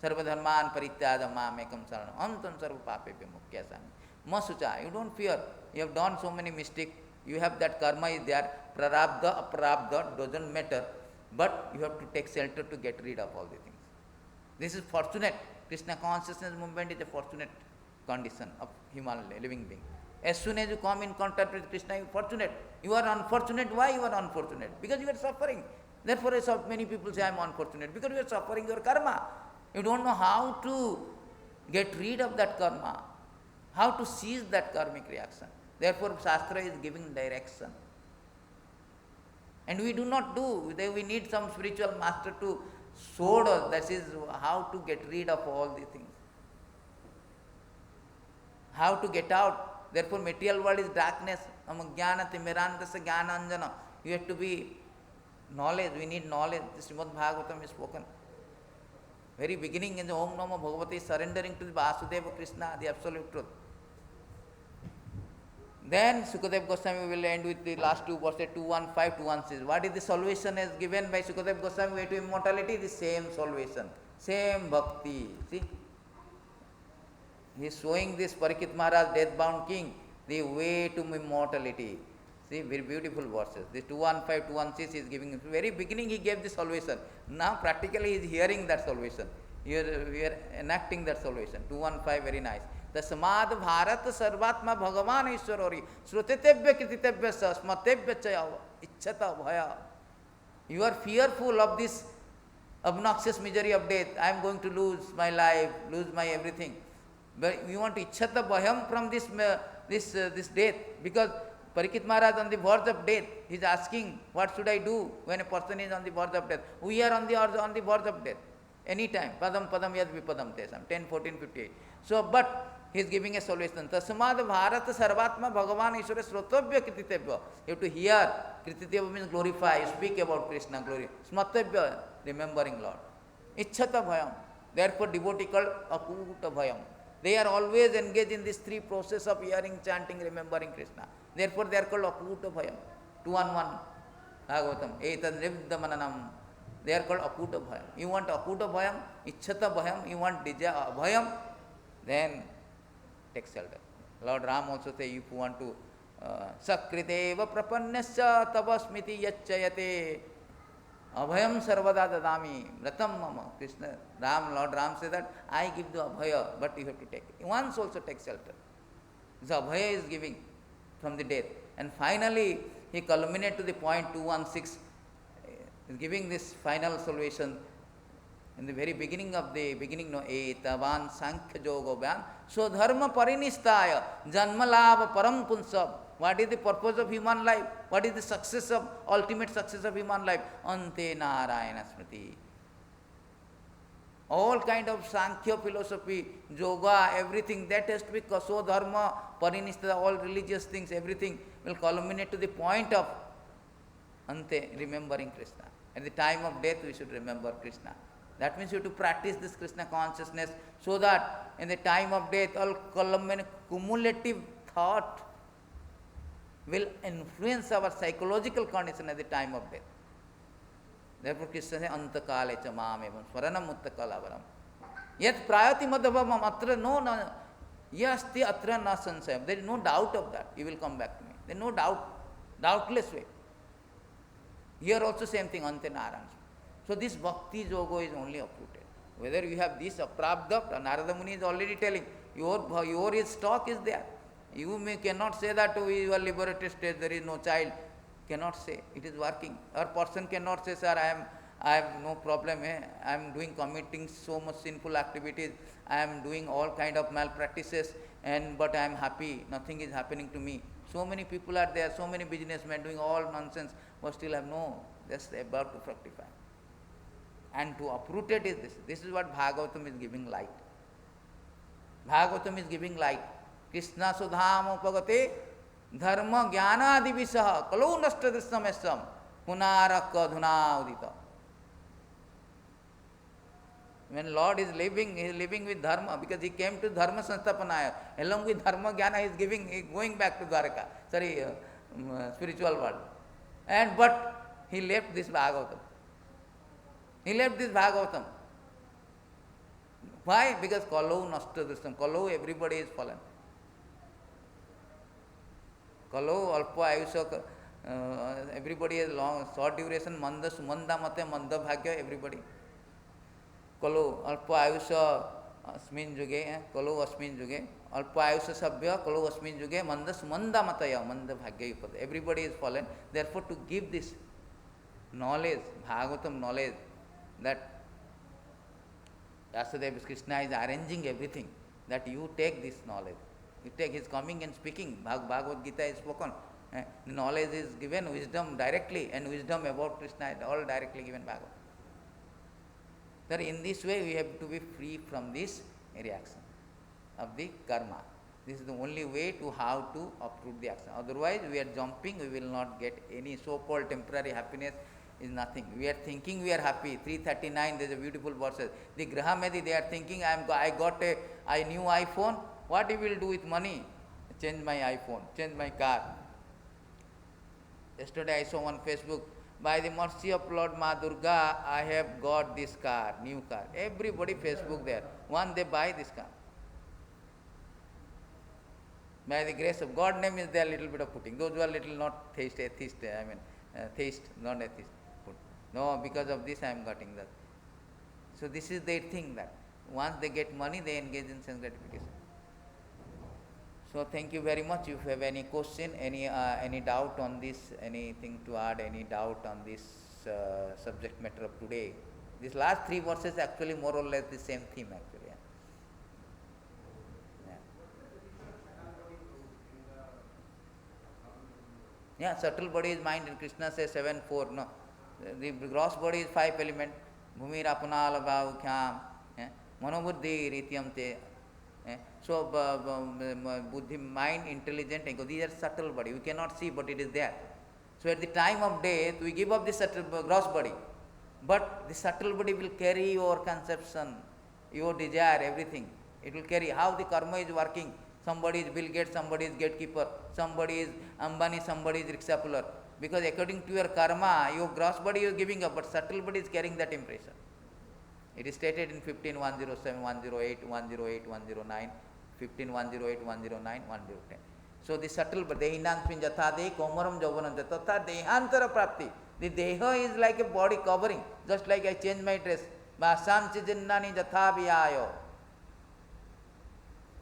Sarva dharman parityajam mamekam saranam antam sarva papebhyo mukyasami. Masucha, you don't fear. You have done so many mistakes. You have that karma is there. Prarabdha, aprabdha doesn't matter. But you have to take shelter to get rid of all the things. This is fortunate. Krishna consciousness movement is a fortunate condition of human living being. As soon as you come in contact with Krishna, you are fortunate. You are unfortunate. Why you are unfortunate? Because you are suffering. Therefore, so many people say, I am unfortunate. Because you are suffering your karma. You don't know how to get rid of that karma. How to seize that karmic reaction. Therefore, Shastra is giving direction. And we do not do. We need some spiritual master to show us that is how to get rid of all these things. How to get out. Therefore, material world is darkness. Jnana timirandasa jnana anjana. You have to be knowledge. We need knowledge. The Srimad Bhagavatam is spoken. Very beginning in the Om Namo Bhagavate, surrendering to the Vasudeva Krishna, the absolute truth. Then Sukadeva Goswami will end with the last two verses, 2:15, 2:16. What is the salvation as given by Sukadeva Goswami way to immortality? The same salvation, same bhakti. See? He is showing this Parikshit Maharaj, death-bound king, the way to immortality. See, very beautiful verses. This 215, 216 is giving, in the very beginning he gave the salvation. Now practically he is hearing that salvation. We are enacting that salvation. 215, very nice. तस्माद् भारत सर्वात्मा भगवान ईश्वरोरी श्रुतितेभ्य कृतितेभ्य स्मतेभ्य च इच्छत भय. You are fearful of this obnoxious misery of death. I am going to lose my life, lose my everything. But you want to ichchata bhayam from this death, because Parikshit Maharaj on the verge of death, he is asking, what should I do when a person is on the verge of death? We are on the verge of death. Anytime. Padam padam yad vipadam tesam. 10, 14, 58. So, but he is giving a solution. Tasmad bharat sarvatma bhagavan ishvara srotobhya krititebhya. You have to hear. Krititebhya means glorify, speak about Krishna, glory. Smatebhya, remembering Lord. Ichchata bhayam. Therefore, devotee called akuta bhayam. They are always engaged in this three process of hearing, chanting, remembering Krishna. Therefore, they are called akuta bhayam. 211 Bhagavatam. Etad nivda mananam. They are called akuta bhayam. You want akuta bhayam, ichchata bhayam, you want bhayam, then take shelter. Lord Ram also says, if you want to sakriteva prapannasya tavasmiti yachayate abhayam sarvada dadami vratam mama. Krishna, Lord Ram says that I give the abhaya, but you have to take it. Once also take shelter. The abhaya is giving from the death. And finally, he culminates to the point 216, is giving this final solution. In the very beginning, no, etavan sankhya yoga bhyan swadharma parinistaya janmalabha param punsab. What is the purpose of human life? What is the success of, ultimate success of human life? Ante narayana smriti. All kind of sankhya philosophy, yoga, everything, that has to be swadharma, parinistaya, all religious things, everything will culminate to the point of ante, remembering Krishna. At the time of death, we should remember Krishna. That means you have to practice this Krishna consciousness, so that in the time of death, all cumulative thought will influence our psychological condition at the time of death. Therefore, Krishna says, Antakale cha mam evam swaranam uttakalavaram. Yet prayati madhavam atra no yasti atra na sansayam. There is no doubt of that. You will come back to me. There is no doubt, doubtless way. Here also same thing, ante narayana. So this bhakti yoga is only uprooted. Whether you have this aprabdha, Narada Muni is already telling, your stock is there. You cannot say that you are liberated state, there is no child. Cannot say. It is working. Or person cannot say, sir, I have no problem. I am committing so much sinful activities. I am doing all kind of malpractices, but I am happy. Nothing is happening to me. So many people are there, so many businessmen doing all nonsense, but still have no, just about to fructify. And to uproot it is this. This is what Bhagavatam is giving light. Bhagavatam is giving light. Krishna sudham upagate dharma jnana adivisaha kalau nashta drishamesam punaraka dhuna udita. When Lord is living, he is living with dharma, because he came to dharma sanstapanaya. Along with dharma jnana, he is going back to Dwarka, spiritual world. But he left this Bhagavatam. He left this Bhagavatam. Why? Because kalau nashta drisham. Kalau, everybody is fallen. Kalau alpa ayusha, everybody is long, short duration, manda sumanda mate, manda bhagya, everybody. Kalau alpa ayusha asmin juge, kalau asmin juge, alpa ayusha sabhya, kalau asmin juge, manda sumanda mataya, manda bhagya yupada. Everybody is fallen. Therefore, to give this knowledge, Bhagavatam knowledge, that Vyasadeva Krishna is arranging everything, that you take this knowledge. You take, he is coming and speaking. Bhagavad Gita is spoken. Knowledge is given, wisdom directly, and wisdom about Krishna is all directly given Bhagavad. That in this way we have to be free from this reaction of the karma. This is the only way to how to uproot the action. Otherwise, we are jumping, we will not get any so-called temporary happiness. Is nothing. We are thinking we are happy. 339, there is a beautiful verse. The Grahamedi, they are thinking, I got a new iPhone. What you will do with money? Change my iPhone, change my car. Yesterday I saw on Facebook, by the mercy of Lord Ma Durga, I have got this car, new car. Everybody Facebook there. One, they buy this car. By the grace of God name is there little bit of putting. Those who are little not theist, atheist, theist, not atheist, put. No, because of this I am getting that. So this is their thing that once they get money, they engage in sense gratification. So thank you very much. If you have any question, any doubt on this, anything to add, any doubt on this subject matter of today. These last 3 verses actually more or less the same theme actually. Yeah, subtle body is mind, and Krishna says 7, 4. No, the gross body is 5 element. Bhumir apanal bhavukhyam, manobuddhi rityam te. So, buddhi, mind, intelligent, ego, these are subtle body. We cannot see, but it is there. So, at the time of death, we give up the subtle, gross body. But the subtle body will carry your conception, your desire, everything. It will carry how the karma is working. Somebody is Bill Gates, somebody is gatekeeper, somebody is Ambani, somebody is rickshaw puller. Because according to your karma, your gross body is giving up, but subtle body is carrying that impression. It is stated in 15, 107, 108, 108, 109, 15, 108, 109, 110. So the subtle body, Dehinantmin jatha de komaram javanan jatha dehantara prapti. The deha is like a body covering, just like I change my dress. Vasam chijinnani jatha viyayo.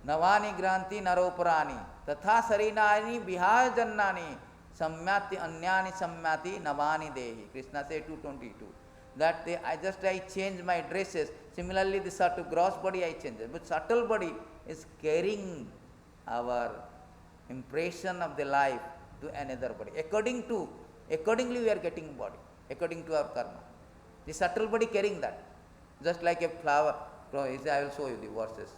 Navani granti naropurani. Tatha sarinani vihaya jannani. Samyati anyani samyati navani dehi. Krishna said 222. That I change my dresses. Similarly, the subtle gross body I change. But subtle body is carrying our impression of the life to another body. Accordingly we are getting body, according to our karma. The subtle body carrying that. Just like a flower. I will show you the verses.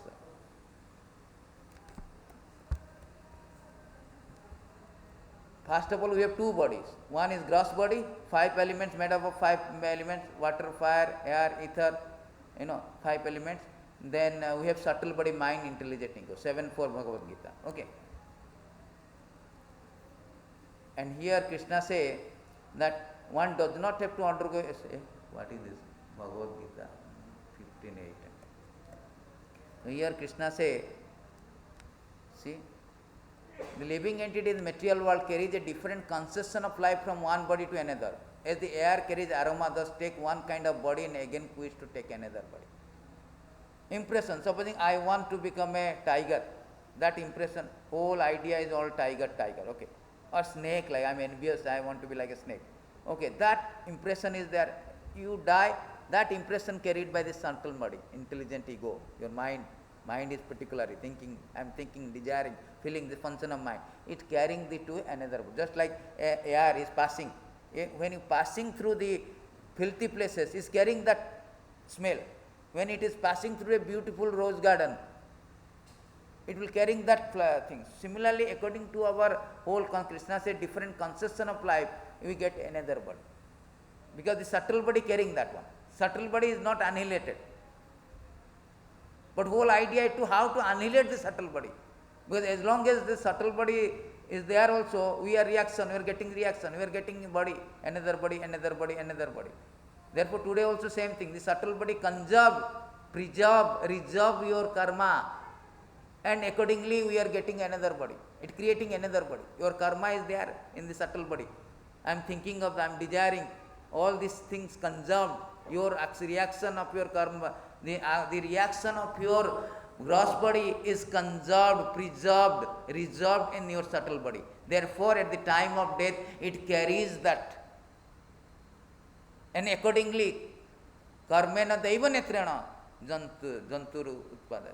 First of all, we have 2 bodies. One is gross body, 5 elements made up of 5 elements, water, fire, air, ether, 5 elements. Then we have subtle body, mind, intelligent ego, 7, 4 Bhagavad Gita. Okay. And here Krishna say that one does not have to undergo, what is this? Bhagavad Gita, 15:8. So here Krishna say, see, the living entity in the material world carries a different conception of life from one body to another. As the air carries aroma, thus take one kind of body and again wish to take another body. Impression, supposing I want to become a tiger, that impression, whole idea is all tiger, okay. Or snake, like I am envious, I want to be like a snake. Okay, that impression is there. You die, that impression carried by the subtle body, intelligent ego, your mind. Mind is particularly thinking, I am thinking, desiring, feeling, the function of mind. It carrying the to another. Just like air is passing. When you passing through the filthy places, is carrying that smell. When it is passing through a beautiful rose garden, it will carrying that thing. Similarly, according to our whole, Krishna said, different conception of life, we get another body. Because the subtle body carrying that one. Subtle body is not annihilated. But whole idea is to how to annihilate the subtle body. Because as long as the subtle body is there also, we are reaction, we are getting reaction, we are getting body, another body, another body, another body. Therefore today also same thing, the subtle body conserve, preserve, reserve your karma, and accordingly we are getting another body. It creating another body. Your karma is there in the subtle body. I am thinking of, I am desiring, all these things conserved, your reaction of your karma, the reaction of your gross body is conserved, preserved, reserved in your subtle body. Therefore, at the time of death, it carries that. And accordingly, karmena daiva netrena janturu utpada.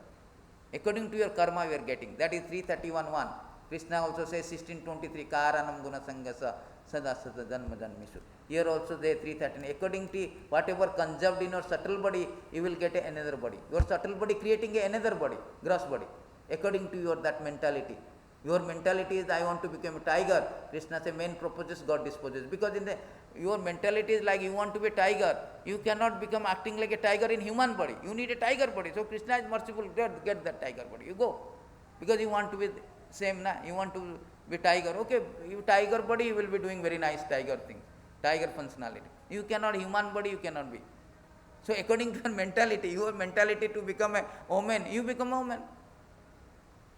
According to your karma, you are getting. That is 331.1. Krishna also says 16:23, Karanam guna sangasa sada sada janma janmishu. Here also they 313. According to whatever conserved in your subtle body, you will get another body. Your subtle body creating another body, gross body. According to your that mentality. Your mentality is, I want to become a tiger. Krishna says, man proposes, God disposes. Because in your mentality is like you want to be a tiger. You cannot become acting like a tiger in human body. You need a tiger body. So Krishna is merciful. Get that tiger body. You go. Because you want to be same, na? You want to be tiger. Okay, you tiger body, you will be doing very nice tiger things. Tiger functionality. You cannot, human body you cannot be. So according to your mentality to become a woman, you become a woman.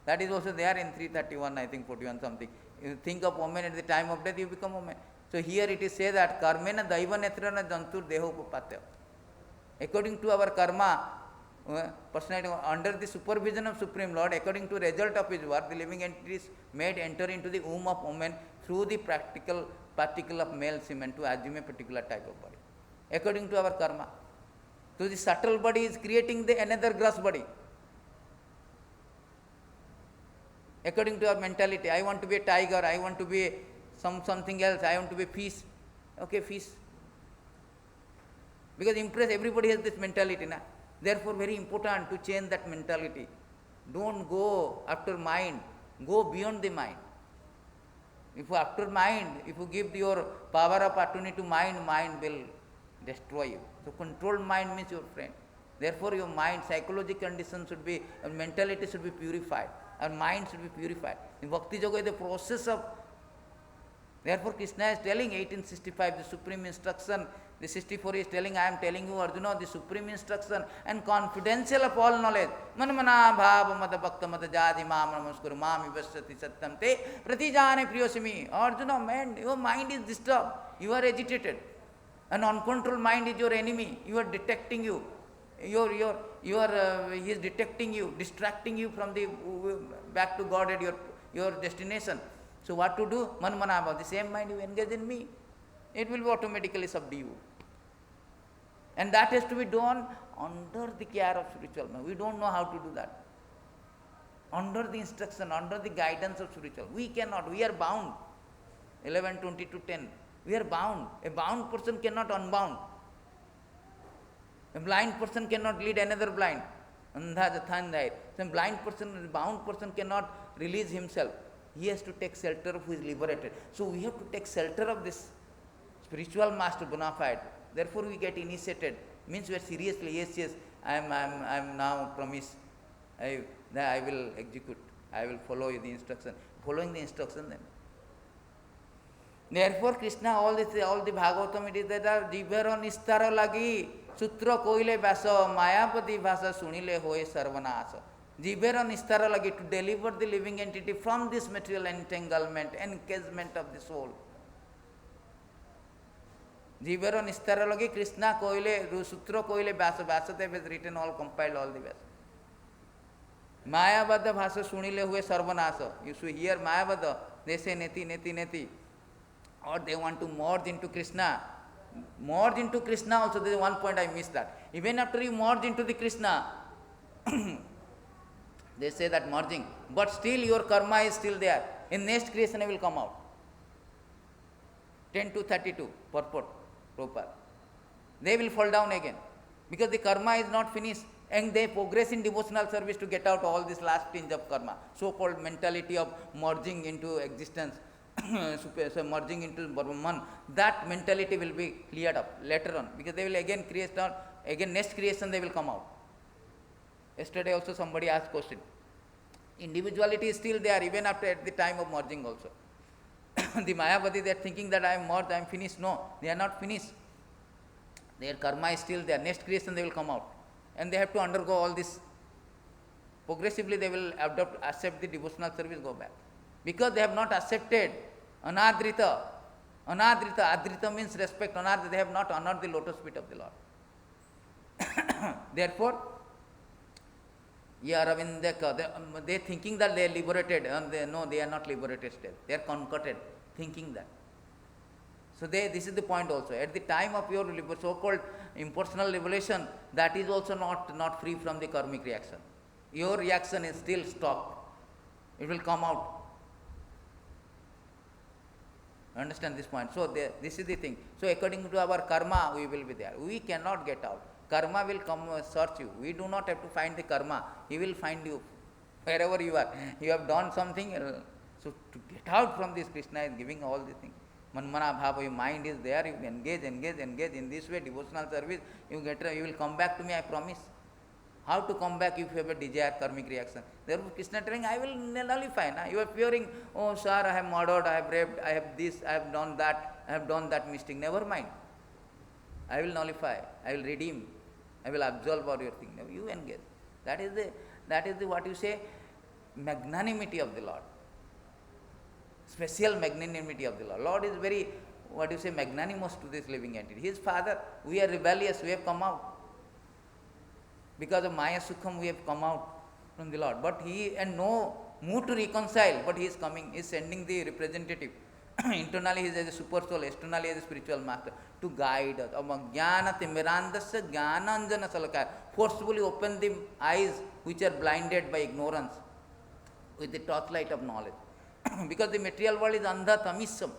That is also there in 331, I think 41 something. You think of woman at the time of death, you become woman. So here it is said that karmena daiva netrana jantur deho upapatya. According to our karma, personality, under the supervision of Supreme Lord, according to result of his work, the living entity is made enter into the womb of woman through the practical particle of male semen to assume a particular type of body. According to our karma. So the subtle body is creating the another gross body. According to our mentality, I want to be a tiger, I want to be something else, I want to be a fish. Okay, fish. Because impress, everybody has this mentality. Na? Therefore, very important to change that mentality. Don't go after mind, go beyond the mind. If after mind, if you give your power of attorney to mind, mind will destroy you. So controlled mind means your friend. Therefore, your mind, psychological condition should be, mentality should be purified. Our mind should be purified. In Bhakti Yoga, the process of, therefore Krishna is telling 1865, the supreme instruction, the 64 is telling, I am telling you Arjuna, the supreme instruction and confidential of all knowledge. Manmana bhava mata bhakta mata jadi mam namaskuru mam vivasyati satyam te pratijane priyosimi. Arjuna, man, your mind is disturbed. You are agitated. An uncontrolled mind is your enemy. You are detecting you. He is detecting you, distracting you from the back to God at your destination. So what to do? Manmanava, the same mind you engage in me, it will automatically subdue you. And that has to be done under the care of spiritual man. We don't know how to do that. Under the instruction, under the guidance of spiritual. We cannot, we are bound. 11:20 to 10. We are bound. A bound person cannot unbound. A blind person cannot lead another blind. Andha jathandai. So a blind person, a bound person cannot release himself. He has to take shelter of who is liberated. So we have to take shelter of this spiritual master bona fide. Therefore we get initiated. Means we are seriously, yes, I am now promise. I will execute. I will follow the instruction. Following the instruction then. Therefore Krishna, all the Bhagavatam, it is that jivero nistaro lagi. Sutra koile basa mayapati bhasa sunile hoye sarvanasa. Jivero nistara lagi, to deliver the living entity from this material entanglement, encasement of the soul. Jivero nistara lagi, Krishna koile, sutra koile basa, Vasudev has written all, compiled all the Vasa. Mayavada bhasa sunile hoye sarvanasa. You should hear Mayavada, they say neti. Or they want to merge into Krishna. Merge into Krishna also, there is one point I missed that. Even after you merge into the Krishna, they say that merging, but still your karma is still there. In next creation I will come out. 10 to 32, purport, proper. They will fall down again. Because the karma is not finished. And they progress in devotional service to get out all this last tinge of karma. So-called mentality of merging into existence. So merging into Brahman, that mentality will be cleared up later on, because they will again create, again next creation they will come out. Yesterday also somebody asked question. Individuality is still there even after at the time of merging also. The Mayavadi, they are thinking that I am merged, I am finished. No, they are not finished. Their karma is still there. Next creation they will come out. And they have to undergo all this. Progressively they will accept the devotional service, go back. Because they have not accepted anadrita. Adrita means respect. Anadrita, they have not honored the lotus feet of the Lord. Therefore, they are thinking that they are liberated. No, they are not liberated still. They are concocted, thinking that. So this is the point also. At the time of your so-called impersonal liberation, that is also not free from the karmic reaction. Your reaction is still stopped. It will come out. Understand this point? So this is the thing. So according to our karma, we will be there. We cannot get out. Karma will come search you. We do not have to find the karma. He will find you wherever you are. You have done something. So to get out from this, Krishna is giving all the things. Manmana bhava, your mind is there. You engage. In this way, devotional service, you will come back to me, I promise. How to come back if you have a desire, karmic reaction? Therefore, Krishna telling, I will nullify. Na? You are fearing, oh sir, I have murdered, I have raped, I have this, I have done that mistake. Never mind. I will nullify, I will redeem, I will absolve all your thing. You engage. That is the what you say, magnanimity of the Lord. Special magnanimity of the Lord. Lord is very, what do you say, magnanimous to this living entity. His father, we are rebellious, we have come out. Because of Maya Sukham, we have come out from the Lord. But he, and no mood to reconcile, but he is coming, he is sending the representative. Internally he is as a super soul, externally as a spiritual master, to guide us. Jnana timirandasya jnananjana salakaya. Forcefully open the eyes which are blinded by ignorance with the torchlight of knowledge. Because the material world is andha tamissam.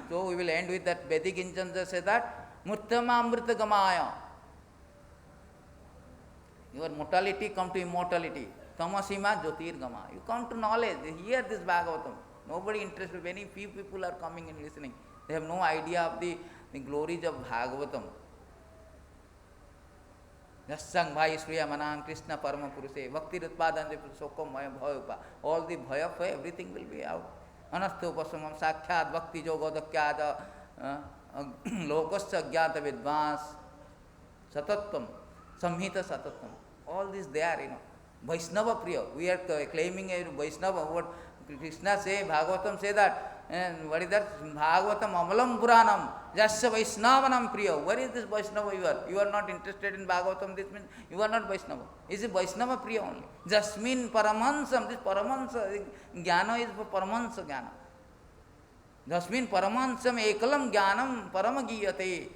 So we will end with that Vedic injunction say that Muttama Amrita Gamaya. Your mortality come to immortality. Tamasima Jyotir Gama. You come to knowledge. Hear this Bhagavatam. Nobody interested. Very few people are coming and listening. They have no idea of the glories of Bhagavatam. Jassang Bhai Sriya Manang Krishna Parama Puruse Bhakti Rutpadan Sokam Maya Bhayapa. All the Bhaya, everything will be out. Anastho Pasamam Sakhyat Bhakti Jogodakyada Lokasya Gyata Vidvans Satatvam Samhita Satatvam. All this there, Vaishnava Priya. We are claiming a Vaishnava. What Krishna say, Bhagavatam say that, and what is that? Bhagavatam Amalam Puranam, Jasya Vaishnavanam Priya. Where is this Vaishnava you are? You are not interested in Bhagavatam, this means you are not Vaishnava. Is it Vaishnava Priya only? Jasmin Paramansam, this Paramansa, Jnana is for Paramansa Jnana. Jasmin Paramansam Ekalam Jnanam Paramagiyate.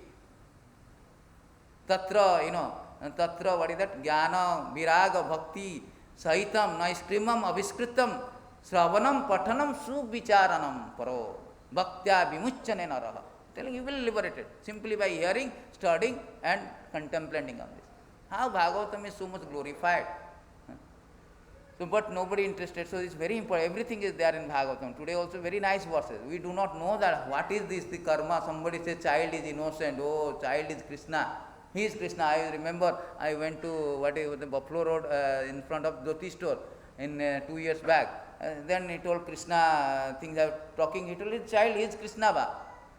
Tatra, Tatra, what is that? Jnana, Viraga, Bhakti, Sahitam, Naiskrimam, Abhiskritam, Sravanam, Pathanam, Subvicharanam, Paro, Bhaktya, Vimuchane Naraha. Telling you will liberate it simply by hearing, studying, and contemplating on this. How Bhagavatam is so much glorified. So, but nobody interested. So, it's very important. Everything is there in Bhagavatam. Today also very nice verses. We do not know that what is this, the karma. Somebody says child is innocent. Oh, child is Krishna. He is Krishna. I remember I went to the Buffalo Road in front of Jyoti store in 2 years back. Then he told Krishna things I was talking. He told his child, he is Krishna.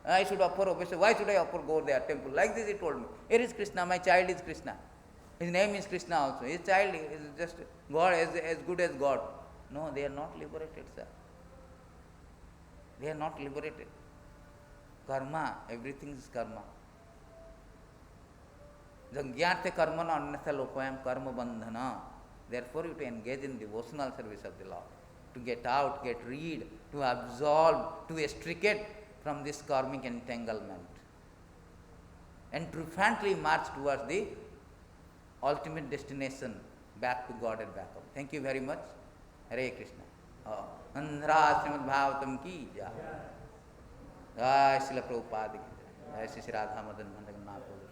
I should offer obeisance. Why should I offer go there temple? Like this he told me. Here is Krishna. My child is Krishna. His name is Krishna also. His child is just God, as good as God. No, they are not liberated, sir. They are not liberated. Karma, everything is karma. Jangyate karma na annatha lokayam karma bandhana. Therefore, you have to engage in devotional service of the Lord. To get out, get rid, to absolve, to extricate from this karmic entanglement. And triumphantly march towards the ultimate destination, back to God and back home. Thank you very much. Hare Krishna. Andhra Srimad Bhagavatam ki jai. Jai Srila Prabhupada ki jai. Jai Sri Radha Madan Bhandaganath.